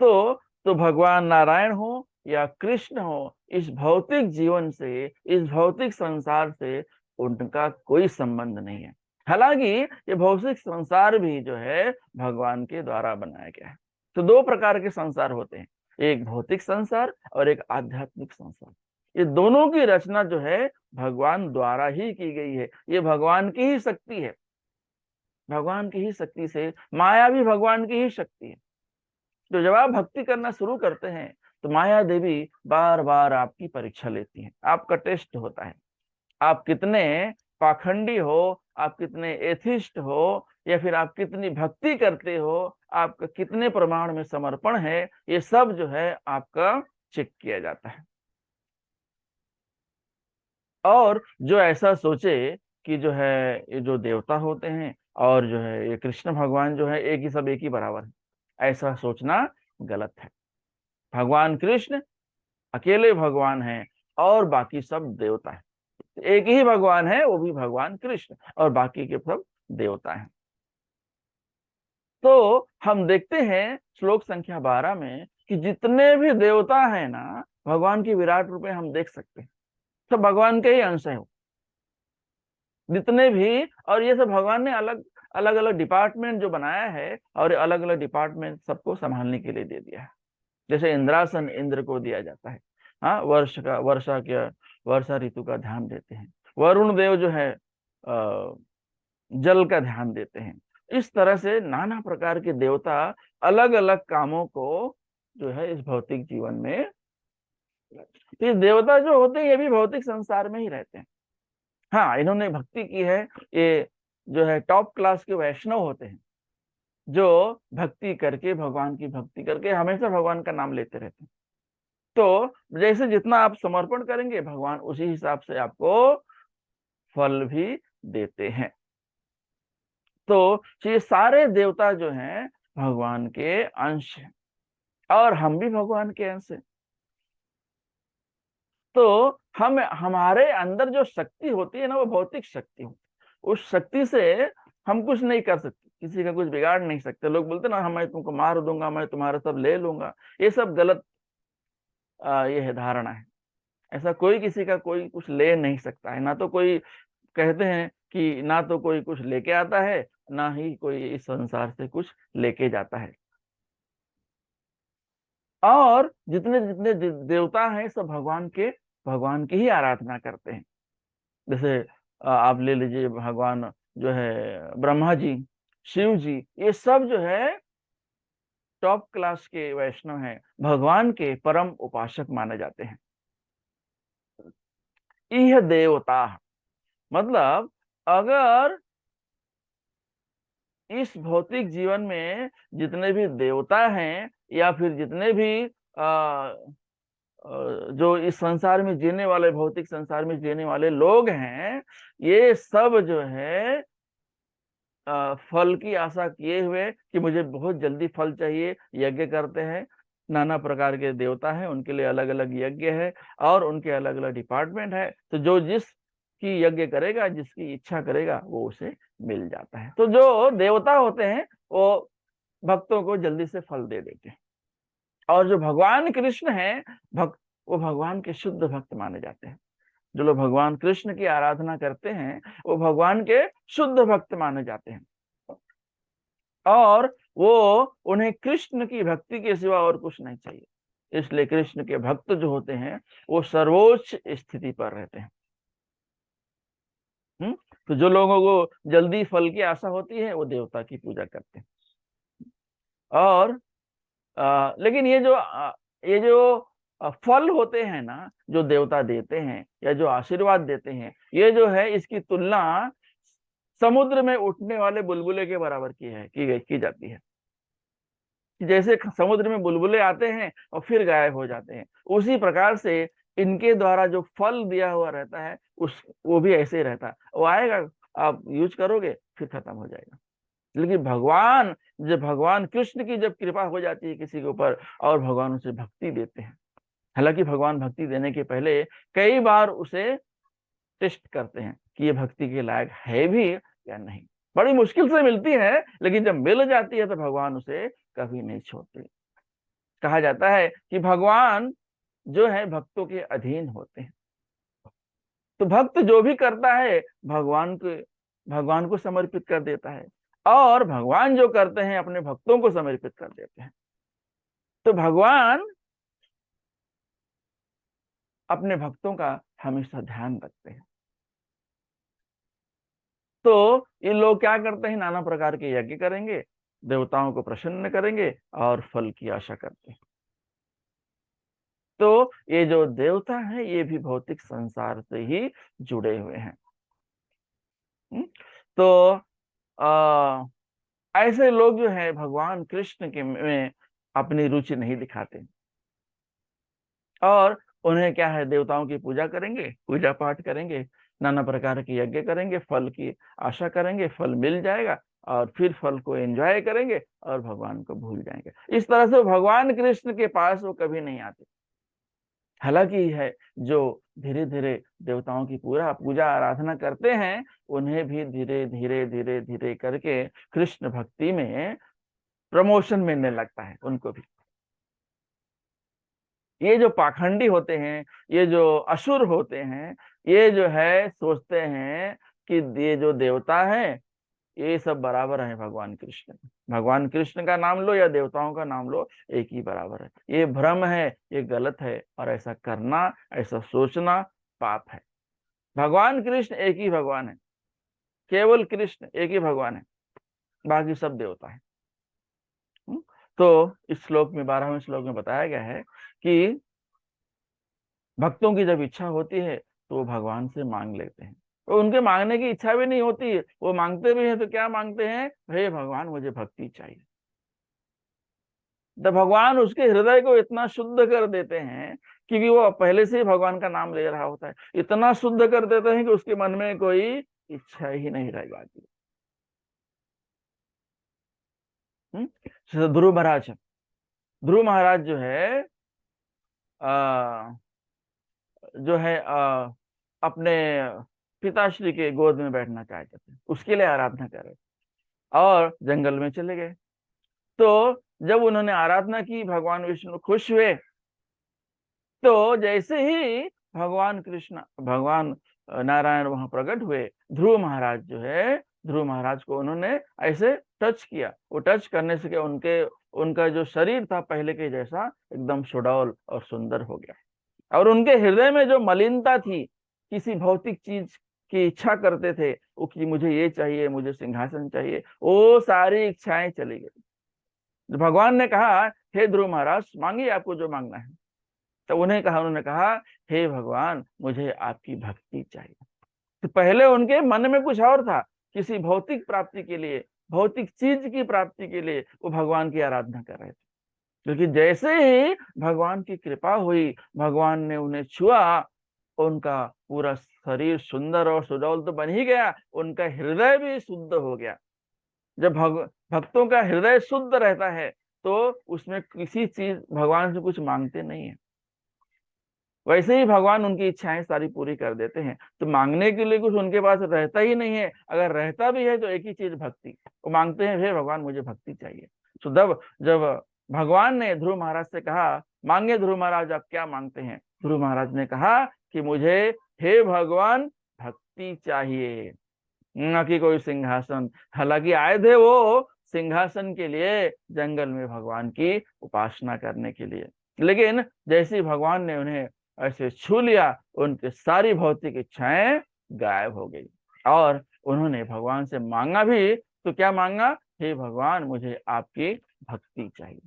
तो भगवान नारायण हो या कृष्ण हो, इस भौतिक जीवन से, इस भौतिक संसार से उनका कोई संबंध नहीं है। हालांकि ये भौतिक संसार भी जो है भगवान के द्वारा बनाया गया है। तो दो प्रकार के संसार होते हैं, एक भौतिक संसार और एक आध्यात्मिक संसार। ये दोनों की रचना जो है भगवान द्वारा ही की गई है। ये भगवान की ही शक्ति है, भगवान की ही शक्ति से, माया भी भगवान की ही शक्ति है। तो जब आप भक्ति करना शुरू करते हैं तो माया देवी बार बार आपकी परीक्षा लेती है, आपका टेस्ट होता है। आप कितने पाखंडी हो, आप कितने एथिस्ट हो, या फिर आप कितनी भक्ति करते हो, आपका कितने प्रमाण में समर्पण है, ये सब जो है आपका चेक किया जाता है। और जो ऐसा सोचे कि जो है ये जो देवता होते हैं और जो है ये कृष्ण भगवान जो है एक ही, सब एक ही बराबर है, ऐसा सोचना गलत है। भगवान कृष्ण अकेले भगवान हैं और बाकी सब देवता है। एक ही भगवान है, वो भी भगवान कृष्ण, और बाकी के सब देवता हैं। तो हम देखते हैं श्लोक संख्या 12 में कि जितने भी देवता हैं ना, भगवान की विराट रूप में हम देख सकते हैं, सब भगवान के ही अंश है जितने भी। और ये सब भगवान ने अलग अलग अलग डिपार्टमेंट जो बनाया है, और अलग अलग डिपार्टमेंट सबको संभालने के लिए दे दिया है। जैसे इंद्रासन इंद्र को दिया जाता है, हाँ, वर्षा ऋतु का ध्यान देते हैं। वरुण देव जो है जल का ध्यान देते हैं। इस तरह से नाना प्रकार के देवता अलग अलग कामों को जो है इस भौतिक जीवन में, तो ये देवता जो होते हैं ये भी भौतिक संसार में ही रहते हैं। हाँ, इन्होंने भक्ति की है, ये जो है टॉप क्लास के वैष्णव होते हैं, जो भक्ति करके, भगवान की भक्ति करके हमेशा भगवान का नाम लेते रहते हैं। तो जैसे जितना आप समर्पण करेंगे, भगवान उसी हिसाब से आपको फल भी देते हैं। तो ये सारे देवता जो हैं भगवान के अंश हैं, और हम भी भगवान के अंश हैं। तो हम, हमारे अंदर जो शक्ति होती है ना, वो भौतिक शक्ति होती है। उस शक्ति से हम कुछ नहीं कर सकते, किसी का कुछ बिगाड़ नहीं सकते। लोग बोलते ना, मैं तुमको मार दूंगा, मैं तुम्हारा सब ले लूंगा, ये सब गलत ये है धारणा है। ऐसा कोई किसी का कोई कुछ ले नहीं सकता है। ना तो कोई, कहते हैं कि ना तो कोई कुछ लेके आता है, ना ही कोई इस संसार से कुछ लेके जाता है। और जितने जितने देवता हैं सब भगवान की ही आराधना करते हैं। जैसे आप ले लीजिए भगवान जो है ब्रह्मा जी, शिव जी, ये सब जो है टॉप क्लास के वैष्णव हैं, भगवान के परम उपासक माने जाते हैं। यह देवता मतलब, अगर इस भौतिक जीवन में जितने भी देवता हैं, या फिर जितने भी जो इस संसार में जीने वाले, भौतिक संसार में जीने वाले लोग हैं, ये सब जो है फल की आशा किए हुए कि मुझे बहुत जल्दी फल चाहिए, यज्ञ करते हैं। नाना प्रकार के देवता हैं, उनके लिए अलग अलग यज्ञ है, और उनके अलग अलग डिपार्टमेंट है। तो जो जिसकी यज्ञ करेगा, जिसकी इच्छा करेगा, वो उसे मिल जाता है। तो जो देवता होते हैं वो भक्तों को जल्दी से फल दे देते हैं। और जो भगवान कृष्ण हैं भक्त, वो भगवान के शुद्ध भक्त माने जाते हैं। जो लोग भगवान कृष्ण की आराधना करते हैं वो भगवान के शुद्ध भक्त माने जाते हैं। और वो, उन्हें कृष्ण की भक्ति के सिवा और कुछ नहीं चाहिए। इसलिए कृष्ण के भक्त जो होते हैं वो सर्वोच्च स्थिति पर रहते हैं। तो जो लोगों को जल्दी फल की आशा होती है वो देवता की पूजा करते हैं। और लेकिन ये जो फल होते हैं ना, जो देवता देते हैं या जो आशीर्वाद देते हैं, ये जो है इसकी तुलना समुद्र में उठने वाले बुलबुले के बराबर की जाती है। जैसे समुद्र में बुलबुले आते हैं और फिर गायब हो जाते हैं, उसी प्रकार से इनके द्वारा जो फल दिया हुआ रहता है उस वो भी ऐसे ही रहता है। वो आएगा, आप यूज करोगे, फिर खत्म हो जाएगा। लेकिन जब भगवान कृष्ण की जब कृपा हो जाती है किसी के ऊपर, और भगवान उसे भक्ति देते हैं, हालांकि भगवान भक्ति देने के पहले कई बार उसे टेस्ट करते हैं कि ये भक्ति के लायक है भी या नहीं। बड़ी मुश्किल से मिलती है, लेकिन जब मिल जाती है तो भगवान उसे कभी नहीं छोड़ते। कहा जाता है कि भगवान जो है भक्तों के अधीन होते हैं। तो भक्त जो भी करता है भगवान को समर्पित कर देता है, और भगवान जो करते हैं अपने भक्तों को समर्पित कर देते हैं। तो भगवान अपने भक्तों का हमेशा ध्यान रखते हैं। तो ये लोग क्या करते हैं, नाना प्रकार के यज्ञ करेंगे, देवताओं को प्रसन्न करेंगे और फल की आशा करते हैं। तो ये जो देवता है ये भी भौतिक संसार से ही जुड़े हुए हैं। तो ऐसे लोग जो है भगवान कृष्ण के में अपनी रुचि नहीं दिखाते, और उन्हें क्या है, देवताओं की पूजा करेंगे, पूजा पाठ करेंगे, नाना प्रकार के यज्ञ करेंगे, फल की आशा करेंगे, फल मिल जाएगा और फिर फल को एंजॉय करेंगे और भगवान को भूल जाएंगे। इस तरह से भगवान कृष्ण के पास वो कभी नहीं आते। हालांकि है जो धीरे धीरे देवताओं की पूरा पूजा आराधना करते हैं, उन्हें भी धीरे धीरे धीरे धीरे करके कृष्ण भक्ति में प्रमोशन मिलने लगता है उनको भी। ये जो पाखंडी होते हैं, ये जो असुर होते हैं, ये जो है सोचते हैं कि ये जो देवता है ये सब बराबर है भगवान कृष्ण। भगवान कृष्ण का नाम लो या देवताओं का नाम लो, एक ही बराबर है। ये भ्रम है, ये गलत है, और ऐसा करना, ऐसा सोचना पाप है। भगवान कृष्ण एक ही भगवान है, केवल कृष्ण एक ही भगवान है, बाकी सब देवता है। तो इस श्लोक में 12वें श्लोक में बताया गया है कि भक्तों की जब इच्छा होती है तो वो भगवान से मांग लेते हैं। तो उनके मांगने की इच्छा भी नहीं होती है, वो मांगते भी हैं तो क्या मांगते हैं, हे भगवान मुझे भक्ति चाहिए। तो भगवान उसके हृदय को इतना शुद्ध कर देते हैं, क्योंकि वो पहले से ही भगवान का नाम ले रहा होता है, इतना शुद्ध कर देते हैं कि उसके मन में कोई इच्छा ही नहीं रह जाती। ध्रुव महाराज जो है आ, जो है अपने पिताश्री के गोद में बैठना चाहते थे, उसके लिए आराधना कर रहे थे और जंगल में चले गए। तो जब उन्होंने आराधना की, भगवान विष्णु खुश हुए। तो जैसे ही भगवान नारायण वहां प्रकट हुए, ध्रुव महाराज को उन्होंने ऐसे टच किया। वो टच करने से क्या, उनका जो शरीर था पहले के जैसा एकदम सुडौल और सुंदर हो गया। और उनके हृदय में जो मलिनता थी, किसी भौतिक चीज की इच्छा करते थे वो, कि मुझे ये चाहिए, मुझे सिंहासन चाहिए, वो सारी इच्छाएं चली गई। भगवान ने कहा, हे ध्रुव महाराज मांगिए आपको जो मांगना है। तो उन्होंने कहा, हे भगवान मुझे आपकी भक्ति चाहिए। तो पहले उनके मन में कुछ और था, किसी भौतिक प्राप्ति के लिए, भौतिक चीज की प्राप्ति के लिए वो भगवान की आराधना कर रहे थे। क्योंकि जैसे ही भगवान की कृपा हुई, भगवान ने उन्हें छुआ, उनका पूरा शरीर सुंदर और सुडौल तो बन ही गया, उनका हृदय भी शुद्ध हो गया। जब भक्तों का हृदय शुद्ध रहता है तो उसमें किसी चीज, भगवान से कुछ मांगते नहीं है, वैसे ही भगवान उनकी इच्छाएं सारी पूरी कर देते हैं। तो मांगने के लिए कुछ उनके पास रहता ही नहीं है, अगर रहता भी है तो एक ही चीज, भक्ति। वो मांगते हैं, हे भगवान मुझे भक्ति चाहिए। तो जब भगवान ने ध्रुव महाराज से कहा, मांगे ध्रुव महाराज आप क्या मांगते हैं, ध्रुव महाराज ने कहा कि मुझे, हे भगवान भक्ति चाहिए, न कि कोई सिंहासन। हालांकि आए थे वो सिंहासन के लिए, जंगल में भगवान की उपासना करने के लिए, लेकिन जैसे भगवान ने उन्हें ऐसे छू लिया, उनकी सारी भौतिक इच्छाएं गायब हो गई। और उन्होंने भगवान से मांगा भी, तो क्या मांगा, हे भगवान मुझे आपकी भक्ति चाहिए।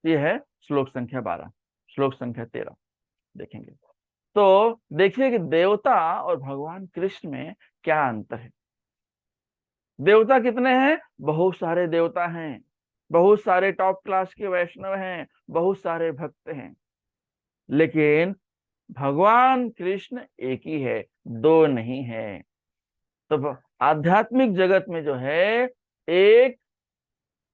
ये है श्लोक संख्या 12। श्लोक संख्या 13 देखेंगे तो देखिए कि देवता और भगवान कृष्ण में क्या अंतर है। देवता कितने हैं, बहुत सारे देवता हैं, बहुत सारे टॉप क्लास के वैष्णव हैं, बहुत सारे भक्त हैं, लेकिन भगवान कृष्ण एक ही है, दो नहीं है। तो आध्यात्मिक जगत में जो है, एक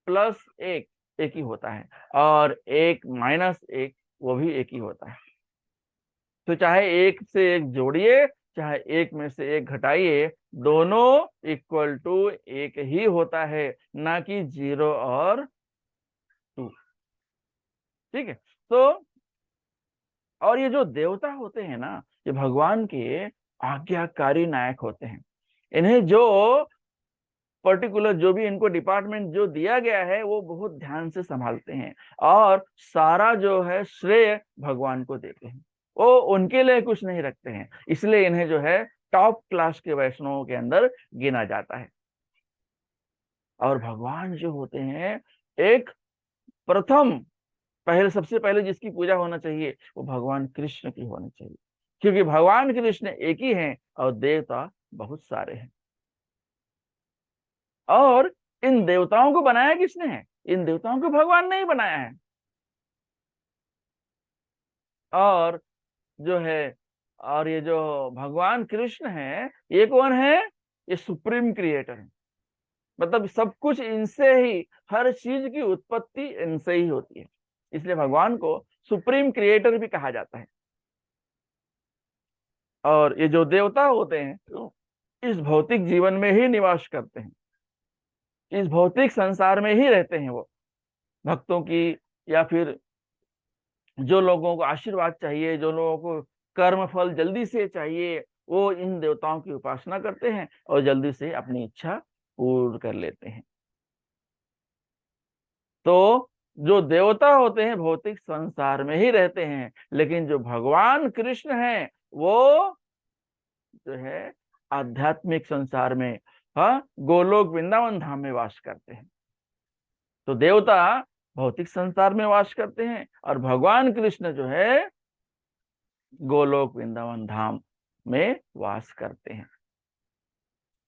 प्लस एक, एक ही होता है, और एक माइनस एक वो भी एक ही होता है। तो चाहे एक से एक जोड़िए, चाहे एक में से एक घटाइए, दोनों इक्वल टू एक ही होता है, ना कि 0 और 2। ठीक है। तो और ये जो देवता होते हैं ना, ये भगवान के आज्ञाकारी नायक होते हैं। इन्हें जो पर्टिकुलर जो भी इनको डिपार्टमेंट जो दिया गया है वो बहुत ध्यान से संभालते हैं, और सारा जो है श्रेय भगवान को देते हैं। वो उनके लिए कुछ नहीं रखते हैं, इसलिए इन्हें जो है टॉप क्लास के वैष्णवों के अंदर गिना जाता है। और भगवान जो होते हैं, एक प्रथम पहले सबसे पहले जिसकी पूजा होना चाहिए वो भगवान कृष्ण की होनी चाहिए, क्योंकि भगवान कृष्ण एक ही हैं और देवता बहुत सारे हैं। और इन देवताओं को बनाया किसने है? इन देवताओं को भगवान ने ही बनाया है। और जो है, और ये जो भगवान कृष्ण है, ये कौन है? ये सुप्रीम क्रिएटर है। मतलब सब कुछ इनसे ही, हर चीज की उत्पत्ति इनसे ही होती है, इसलिए भगवान को सुप्रीम क्रिएटर भी कहा जाता है। और ये जो देवता होते हैं तो इस भौतिक जीवन में ही निवास करते हैं, इस भौतिक संसार में ही रहते हैं वो। भक्तों की, या फिर जो लोगों को आशीर्वाद चाहिए, जो लोगों को कर्म फल जल्दी से चाहिए, वो इन देवताओं की उपासना करते हैं और जल्दी से अपनी इच्छा पूर्ण कर लेते हैं। तो जो देवता होते हैं भौतिक संसार में ही रहते हैं, लेकिन जो भगवान कृष्ण हैं वो जो है आध्यात्मिक संसार में, हाँ, गोलोक वृंदावन धाम में वास करते हैं। तो देवता भौतिक संसार में वास करते हैं और भगवान कृष्ण जो है गोलोक वृंदावन धाम में वास करते हैं।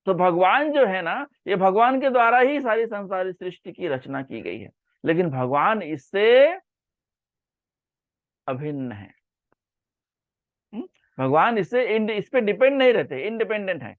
तो भगवान जो है ना, ये भगवान के द्वारा ही सारी संसारी सृष्टि की रचना की गई है, लेकिन भगवान इससे अभिन्न है। भगवान इस पे डिपेंड नहीं रहते, इंडिपेंडेंट है।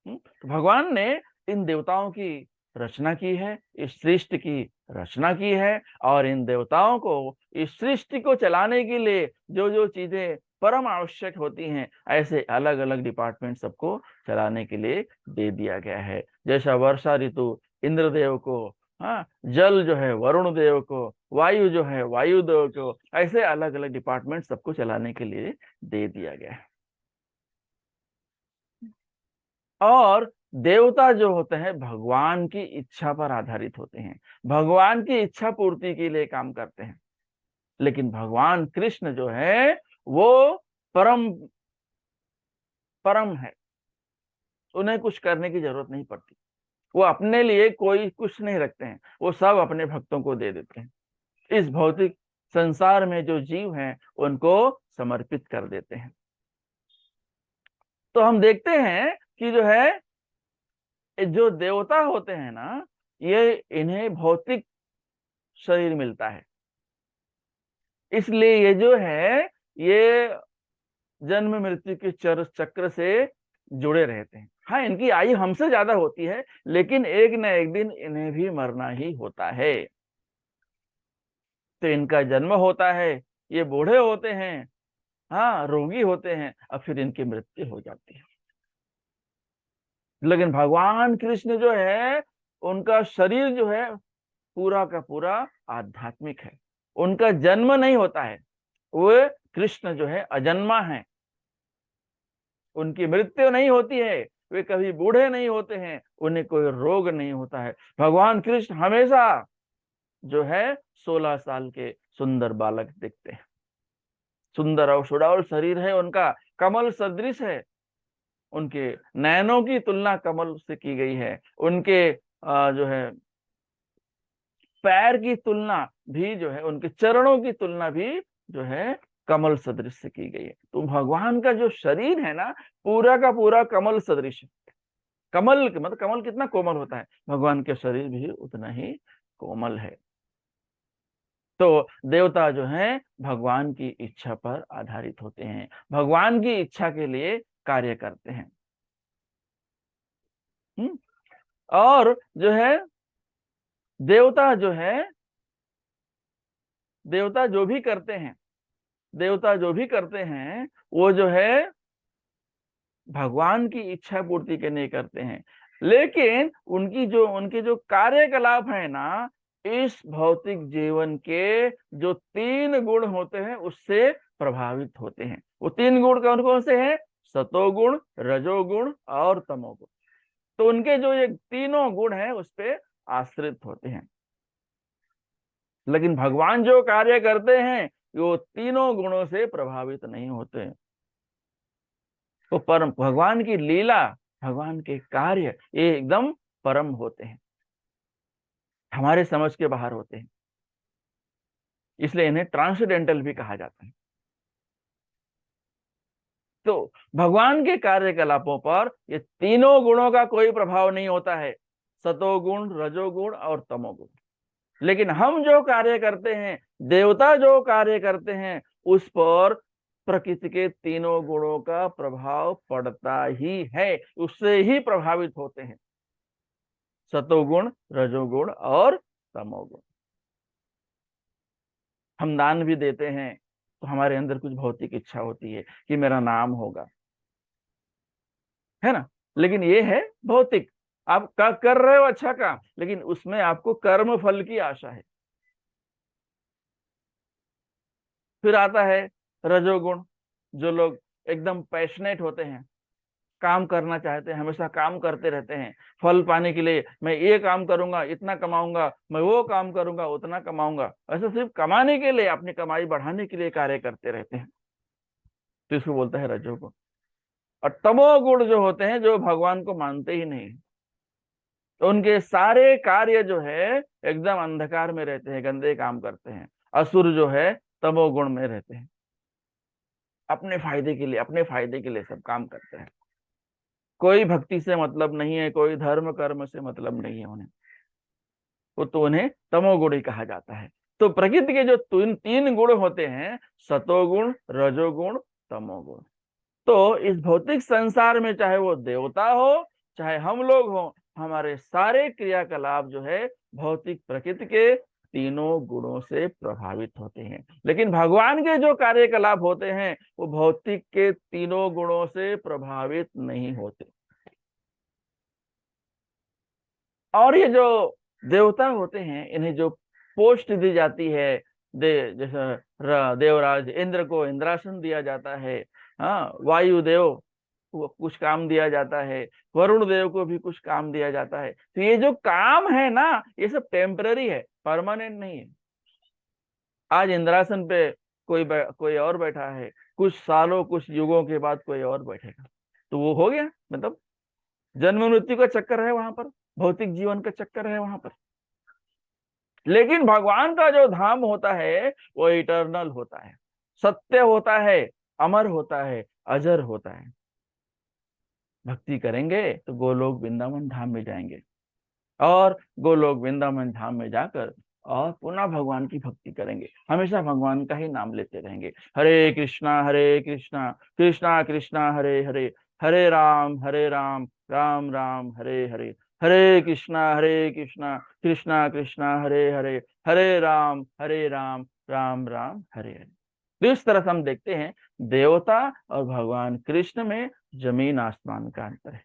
तो भगवान ने इन देवताओं की रचना की है, इस सृष्टि की रचना की है, और इन देवताओं को इस सृष्टि को चलाने के लिए जो जो चीजें परम आवश्यक होती हैं, ऐसे अलग अलग डिपार्टमेंट सबको चलाने के लिए दे दिया गया है। जैसा वर्षा ऋतु इंद्रदेव को, हाँ, जल जो है वरुण देव को, वायु जो है वायुदेव को, ऐसे अलग अलग डिपार्टमेंट सबको चलाने के लिए दे दिया गया है। और देवता जो होते हैं भगवान की इच्छा पर आधारित होते हैं, भगवान की इच्छा पूर्ति के लिए काम करते हैं। लेकिन भगवान कृष्ण जो है वो परम परम है, उन्हें कुछ करने की जरूरत नहीं पड़ती। वो अपने लिए कोई कुछ नहीं रखते हैं, वो सब अपने भक्तों को दे देते हैं। इस भौतिक संसार में जो जीव हैं उनको समर्पित कर देते हैं। तो हम देखते हैं कि जो है जो देवता होते हैं ना, ये इन्हें भौतिक शरीर मिलता है, इसलिए ये जो है ये जन्म मृत्यु के चक्र से जुड़े रहते हैं। हाँ, इनकी आयु हमसे ज्यादा होती है, लेकिन एक न एक दिन इन्हें भी मरना ही होता है। तो इनका जन्म होता है, ये बूढ़े होते हैं, हाँ, रोगी होते हैं, और फिर इनकी मृत्यु हो जाती है। लेकिन भगवान कृष्ण जो है, उनका शरीर जो है पूरा का पूरा आध्यात्मिक है, उनका जन्म नहीं होता है। वो कृष्ण जो है अजन्मा है, उनकी मृत्यु नहीं होती है, वे कभी बूढ़े नहीं होते हैं, उन्हें कोई रोग नहीं होता है। भगवान कृष्ण हमेशा जो है 16 साल के सुंदर बालक दिखते हैं। सुंदर और सुडौल शरीर है उनका, कमल सदृश है। उनके नयनों की तुलना कमल से की गई है, उनके जो है पैर की तुलना भी जो है, उनके चरणों की तुलना भी जो है कमल सदृश से की गई है। तो भगवान का जो शरीर है ना, पूरा का पूरा कमल सदृश है। कमल मतलब कमल कितना कोमल होता है, भगवान के शरीर भी उतना ही कोमल है। तो देवता जो हैं भगवान की इच्छा पर आधारित होते हैं, भगवान की इच्छा के लिए कार्य करते हैं। और जो है देवता जो है, देवता जो भी करते हैं, देवता जो भी करते हैं वो जो है भगवान की इच्छा पूर्ति के नहीं करते हैं, लेकिन उनके जो कार्यकलाप है ना, इस भौतिक जीवन के जो तीन गुण होते हैं उससे प्रभावित होते हैं। वो तीन गुण कौन कौन से हैं? सतोगुण, रजोगुण और तमोगुण। तो उनके जो ये तीनों गुण हैं उस पे आश्रित होते हैं। लेकिन भगवान जो कार्य करते हैं वो तीनों गुणों से प्रभावित नहीं होते हैं। तो परम भगवान की लीला, भगवान के कार्य ये एकदम परम होते हैं, हमारे समझ के बाहर होते हैं, इसलिए इन्हें ट्रांसेंडेंटल भी कहा जाता है। तो भगवान के कार्यकलापों पर ये तीनों गुणों का कोई प्रभाव नहीं होता है, सतोगुण, रजोगुण और तमोगुण। लेकिन हम जो कार्य करते हैं, देवता जो कार्य करते हैं, उस पर प्रकृति के तीनों गुणों का प्रभाव पड़ता ही है, उससे ही प्रभावित होते हैं, सतोगुण, रजोगुण और तमोगुण। हम दान भी देते हैं तो हमारे अंदर कुछ भौतिक इच्छा होती है कि मेरा नाम होगा, है ना। लेकिन ये है भौतिक, आप कर रहे हो अच्छा काम, लेकिन उसमें आपको कर्म फल की आशा है। फिर आता है रजोगुण, जो लोग एकदम पैशनेट होते हैं, काम करना चाहते हैं, हमेशा काम करते रहते हैं, फल पाने के लिए मैं ये काम करूंगा इतना कमाऊंगा, मैं वो काम करूंगा उतना कमाऊंगा, ऐसा सिर्फ कमाने के लिए, अपनी कमाई बढ़ाने के लिए कार्य करते रहते हैं, तो इसको बोलता है रजोगुण। और तमोगुण जो होते हैं, जो भगवान को मानते ही नहीं, तो उनके सारे कार्य जो है एकदम अंधकार में रहते हैं, गंदे काम करते हैं। असुर जो है तमोगुण में रहते हैं, अपने फायदे के लिए, अपने फायदे के लिए सब काम करते हैं, कोई भक्ति से मतलब नहीं है, कोई धर्म कर्म से मतलब नहीं है उन्हें, वो तो उन्हें तमोगुण ही कहा जाता है। तो प्रकृति के जो तीन तीन गुण होते हैं, सतोगुण, रजोगुण, तमोगुण, तो इस भौतिक संसार में चाहे वो देवता हो चाहे हम लोग हो, हमारे सारे क्रियाकलाप जो है भौतिक प्रकृति के तीनों गुणों से प्रभावित होते हैं। लेकिन भगवान के जो कार्यकलाप होते हैं वो भौतिक के तीनों गुणों से प्रभावित नहीं होते। और ये जो देवता होते हैं, इन्हें जो पोस्ट दी जाती है, जैसे देवराज इंद्र को इंद्रासन दिया जाता है, हाँ, वायुदेव को कुछ काम दिया जाता है, वरुण देव को भी कुछ काम दिया जाता है। तो ये जो काम है ना, ये सब टेम्पररी है, परमानेंट नहीं है। आज इंद्रासन पे कोई और बैठा है, कुछ सालों कुछ युगों के बाद कोई और बैठेगा, तो वो हो गया, मतलब जन्म मृत्यु का चक्कर है वहां पर, भौतिक जीवन का चक्कर है वहां पर। लेकिन भगवान का जो धाम होता है वो इटर्नल होता है, सत्य होता है, अमर होता है, अजर होता है। भक्ति करेंगे तो गोलोक वृंदावन धाम में जाएंगे, और गोलोक वृंदावन धाम में जाकर और पुनः भगवान की भक्ति करेंगे, हमेशा भगवान का ही नाम लेते रहेंगे। हरे कृष्णा कृष्णा कृष्णा हरे हरे, हरे राम राम राम हरे हरे, हरे कृष्णा कृष्णा कृष्णा हरे हरे, हरे राम राम राम हरे हरे। तो इस तरह से हम देखते हैं देवता और भगवान कृष्ण में जमीन आसमान का अंतर है।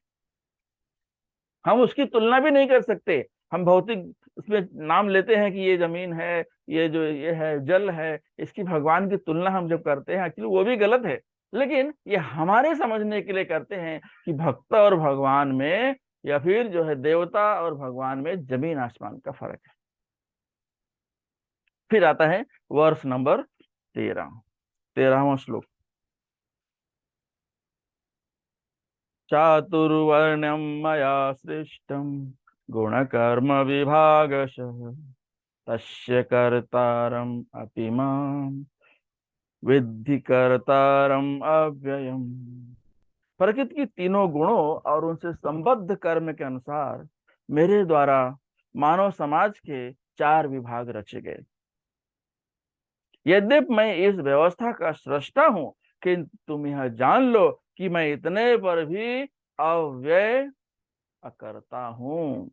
हम उसकी तुलना भी नहीं कर सकते। हम भौतिक उसमें नाम लेते हैं कि ये जमीन है, ये है जल है, इसकी भगवान की तुलना हम जब करते हैं, एक्चुअली वो भी गलत है। लेकिन ये हमारे समझने के लिए करते हैं कि भक्त और भगवान में, या फिर जो है देवता और भगवान में जमीन आसमान का फर्क है। फिर आता है वर्ष नंबर 13वां श्लोक। चातुर्वर्ण्यं मया सृष्टं गुणकर्म विभागशः, तस्य कर्तारम् अपि मां विद्धि कर्तारम् अव्ययम्। प्रकृति की तीनों गुणों और उनसे संबद्ध कर्म के अनुसार मेरे द्वारा मानव समाज के चार विभाग रचे गए। यद्यपि मैं इस व्यवस्था का सृष्टा हूं, किंतु तुम यह जान लो कि मैं इतने पर भी अव्यय अकर्ता हूं।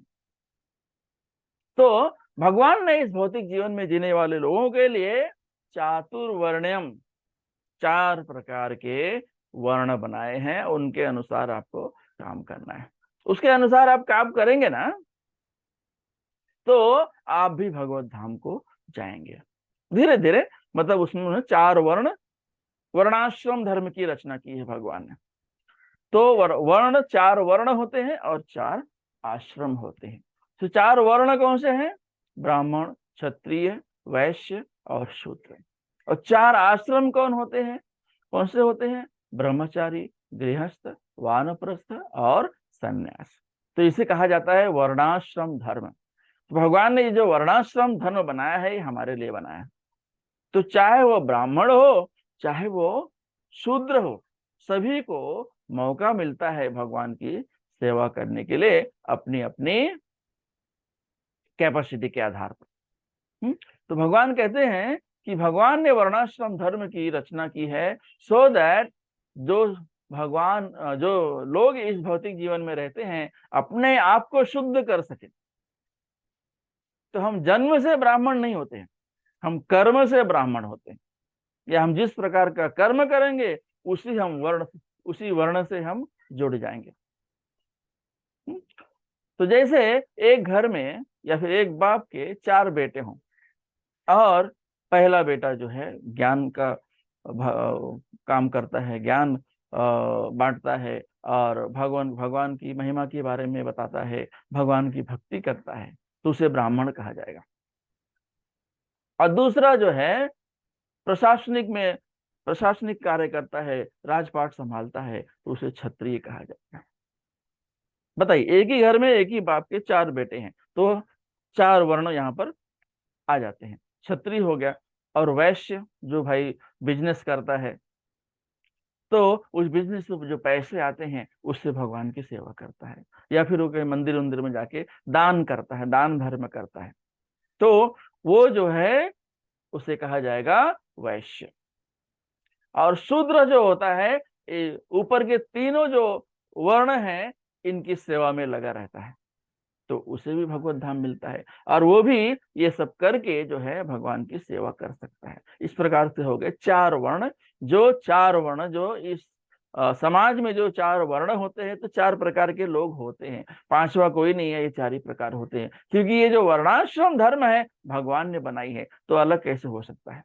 तो भगवान ने इस भौतिक जीवन में जीने वाले लोगों के लिए चातुर्वर्ण्यम, 4 प्रकार के वर्ण बनाए हैं, उनके अनुसार आपको काम करना है। उसके अनुसार आप काम करेंगे ना, तो आप भी भगवत धाम को जाएंगे धीरे धीरे। मतलब उसमें उन्होंने 4 वर्णाश्रम धर्म की रचना की है भगवान ने। तो वर्ण 4 वर्ण होते हैं और 4 आश्रम होते हैं। तो 4 वर्ण कौन से हैं? ब्राह्मण, क्षत्रिय, वैश्य और शूद्र। और 4 आश्रम कौन होते हैं? कौन से होते हैं? ब्रह्मचारी, गृहस्थ, वानप्रस्थ और सन्यास। तो इसे कहा जाता है वर्णाश्रम धर्म। तो भगवान ने ये जो वर्णाश्रम धर्म बनाया है, ये हमारे लिए बनाया है। तो चाहे वो ब्राह्मण हो, चाहे वो शूद्र हो, सभी को मौका मिलता है भगवान की सेवा करने के लिए अपनी अपनी कैपेसिटी के आधार पर। तो भगवान कहते हैं कि भगवान ने वर्णाश्रम धर्म की रचना की है, सो दैट जो जो लोग इस भौतिक जीवन में रहते हैं अपने आप को शुद्ध कर सके। तो हम जन्म से ब्राह्मण नहीं होते हैं, हम कर्म से ब्राह्मण होते हैं। या हम जिस प्रकार का कर्म करेंगे उसी वर्ण से हम जुड़ जाएंगे। तो जैसे एक घर में या फिर एक बाप के 4 बेटे हों, और पहला बेटा जो है ज्ञान का काम करता है, ज्ञान बांटता है और भगवान की महिमा के बारे में बताता है, भगवान की भक्ति करता है, तो उसे ब्राह्मण कहा जाएगा। और दूसरा जो है प्रशासनिक कार्य करता है, राजपाट संभालता है, तो उसे क्षत्रिय कहा जाता है। बताइए, एक ही घर में एक ही बाप के 4 बेटे हैं, तो 4 वर्ण यहाँ पर आ जाते हैं। क्षत्रिय हो गया। और वैश्य जो भाई बिजनेस करता है, तो उस बिजनेस से जो पैसे आते हैं उससे भगवान की सेवा करता है, या फिर वो मंदिर उंदिर में जाके दान करता है, दान धर्म करता है, तो वो जो है उसे कहा जाएगा वैश्य। और शूद्र जो होता है, ऊपर के तीनों जो वर्ण हैं इनकी सेवा में लगा रहता है, तो उसे भी भगवत धाम मिलता है। और वो भी ये सब करके जो है भगवान की सेवा कर सकता है। इस प्रकार से हो गए 4 वर्ण। जो इस समाज में जो 4 वर्ण होते हैं, तो 4 प्रकार के लोग होते हैं, 5वां कोई नहीं है, ये 4 ही प्रकार होते हैं। क्योंकि ये जो वर्णाश्रम धर्म है भगवान ने बनाई है, तो अलग कैसे हो सकता है।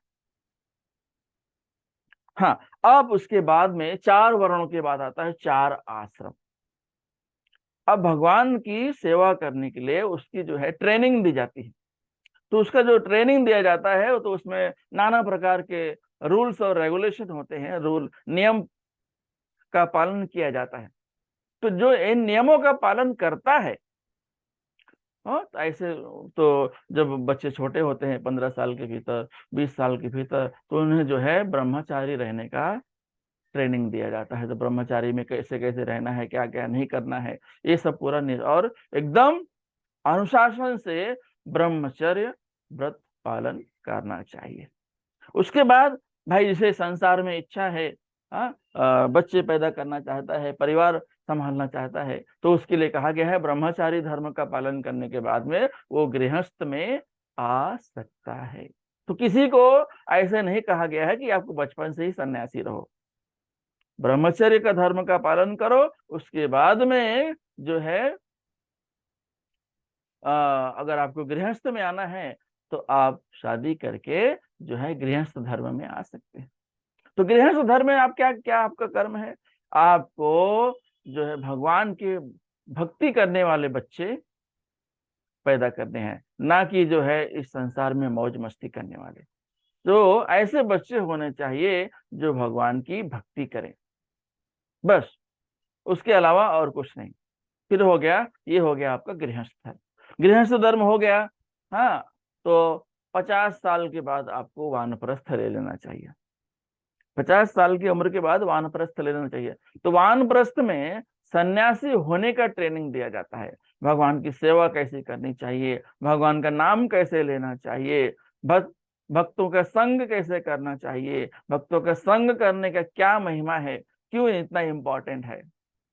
हाँ, अब उसके बाद में 4 वर्णों के बाद आता है 4 आश्रम। अब भगवान की सेवा करने के लिए उसकी जो है ट्रेनिंग दी जाती है। तो उसका जो ट्रेनिंग दिया जाता है, तो उसमें नाना प्रकार के रूल्स और रेगुलेशन होते हैं, नियम का पालन किया जाता है। तो जो इन नियमों का पालन करता है, तो ऐसे, तो जब बच्चे छोटे होते हैं 15 साल के भीतर, 20 साल के भीतर, तो उन्हें जो है ब्रह्मचारी रहने का ट्रेनिंग दिया जाता है। तो ब्रह्मचारी में कैसे कैसे रहना है, क्या क्या नहीं करना है, ये सब पूरा और एकदम अनुशासन से ब्रह्मचर्य व्रत पालन करना चाहिए। उसके बाद भाई जिसे संसार में इच्छा है, बच्चे पैदा करना चाहता है, परिवार संभालना चाहता है, तो उसके लिए कहा गया है ब्रह्मचारी धर्म का पालन करने के बाद में वो गृहस्थ में आ सकता है। तो किसी को ऐसे नहीं कहा गया है कि आपको बचपन से ही सन्यासी रहो। ब्रह्मचर्य का धर्म का पालन करो, उसके बाद में जो है अगर आपको गृहस्थ में आना है, तो आप शादी करके जो है गृहस्थ धर्म में आ सकते हैं। तो गृहस्थ धर्म में आप क्या क्या आपका कर्म है? आपको जो है भगवान के भक्ति करने वाले बच्चे पैदा करने हैं, ना कि जो है इस संसार में मौज मस्ती करने वाले। तो ऐसे बच्चे होने चाहिए जो भगवान की भक्ति करें, बस, उसके अलावा और कुछ नहीं। फिर हो गया, ये हो गया आपका गृहस्थ धर्म। गृहस्थ धर्म हो गया। हाँ, तो 50 साल के बाद आपको वानप्रस्थ ले लेना चाहिए। 50 साल की उम्र के बाद वानप्रस्थ ले लेना चाहिए। तो वानप्रस्थ में सन्यासी होने का ट्रेनिंग दिया जाता है। भगवान की सेवा कैसे करनी चाहिए, भगवान का नाम कैसे लेना चाहिए, भक्तों का संग कैसे करना चाहिए, भक्तों का संग करने का क्या महिमा है, क्यों इतना इंपॉर्टेंट है,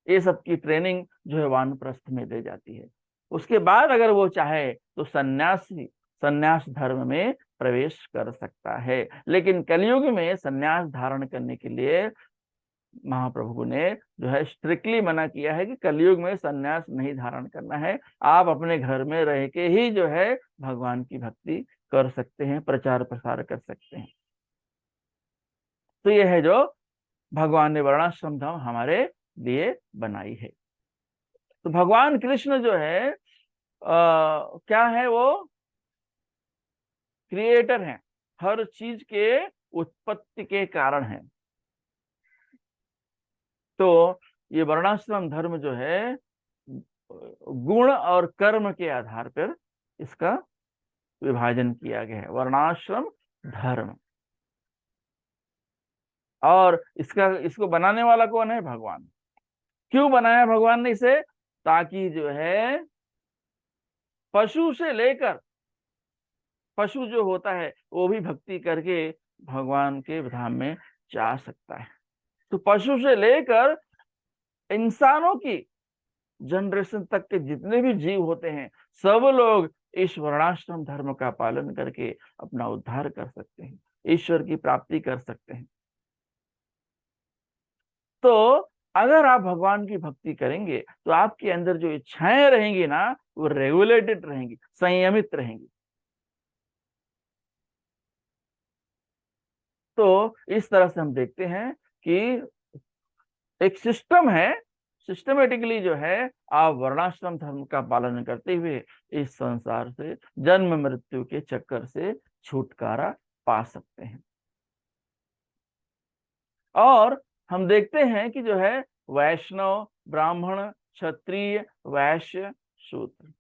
ये सब की ट्रेनिंग जो है वानप्रस्थ में दी जाती है। उसके बाद अगर वो चाहे तो संन्यास धर्म में प्रवेश कर सकता है। लेकिन कलयुग में संन्यास धारण करने के लिए महाप्रभु ने जो है स्ट्रिक्टली मना किया है कि कलयुग में संन्यास नहीं धारण करना है। आप अपने घर में रह के ही जो है भगवान की भक्ति कर सकते हैं, प्रचार प्रसार कर सकते हैं। तो यह है जो भगवान ने वर्णाश्रम धर्म हमारे लिए बनाई है। तो भगवान कृष्ण जो है क्या है, वो क्रिएटर हैं, हर चीज के उत्पत्ति के कारण है। तो ये वर्णाश्रम धर्म जो है गुण और कर्म के आधार पर इसका विभाजन किया गया है, वर्णाश्रम धर्म। और इसको बनाने वाला कौन है? भगवान। क्यों बनाया भगवान ने इसे? ताकि जो है पशु से लेकर, पशु जो होता है वो भी भक्ति करके भगवान के धाम में जा सकता है। तो पशु से लेकर इंसानों की जनरेशन तक के जितने भी जीव होते हैं, सब लोग इस वर्णाश्रम धर्म का पालन करके अपना उद्धार कर सकते हैं, ईश्वर की प्राप्ति कर सकते हैं। तो अगर आप भगवान की भक्ति करेंगे तो आपके अंदर जो इच्छाएं रहेंगी ना, वो रेगुलेटेड रहेंगी, संयमित रहेंगी। तो इस तरह से हम देखते हैं कि एक सिस्टम है, सिस्टमेटिकली जो है आप वर्णाश्रम धर्म का पालन करते हुए इस संसार से, जन्म मृत्यु के चक्कर से छुटकारा पा सकते हैं। और हम देखते हैं कि जो है वैष्णव, ब्राह्मण, क्षत्रिय, वैश्य, शूद्र,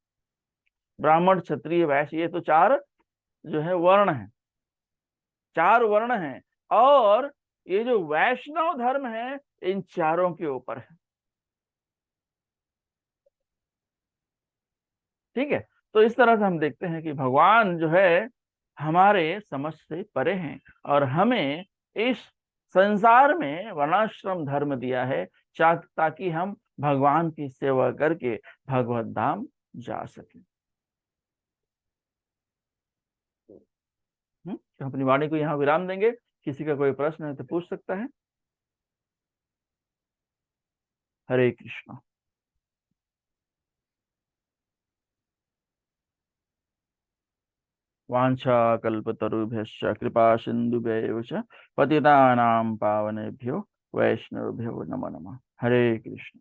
ब्राह्मण, क्षत्रिय, वैश्य, ये तो चार जो है वर्ण हैं, चार वर्ण हैं। और ये जो वैष्णव धर्म है इन चारों के ऊपर है। ठीक है। तो इस तरह से हम देखते हैं कि भगवान जो है हमारे समझ से परे हैं और हमें इस संसार में वर्णाश्रम धर्म दिया है ताकि हम भगवान की सेवा करके भगवत धाम जा सके। तो अपनी वाणी को यहाँ विराम देंगे। किसी का कोई प्रश्न है तो पूछ सकता है। हरे कृष्णा। वाञ्छा कल्पतरुभ्यश्च कृपा सिन्धुभ्यैव च पतितानां पावनेभ्यो वैष्णवेभ्यो नमो नमः। हरे कृष्ण।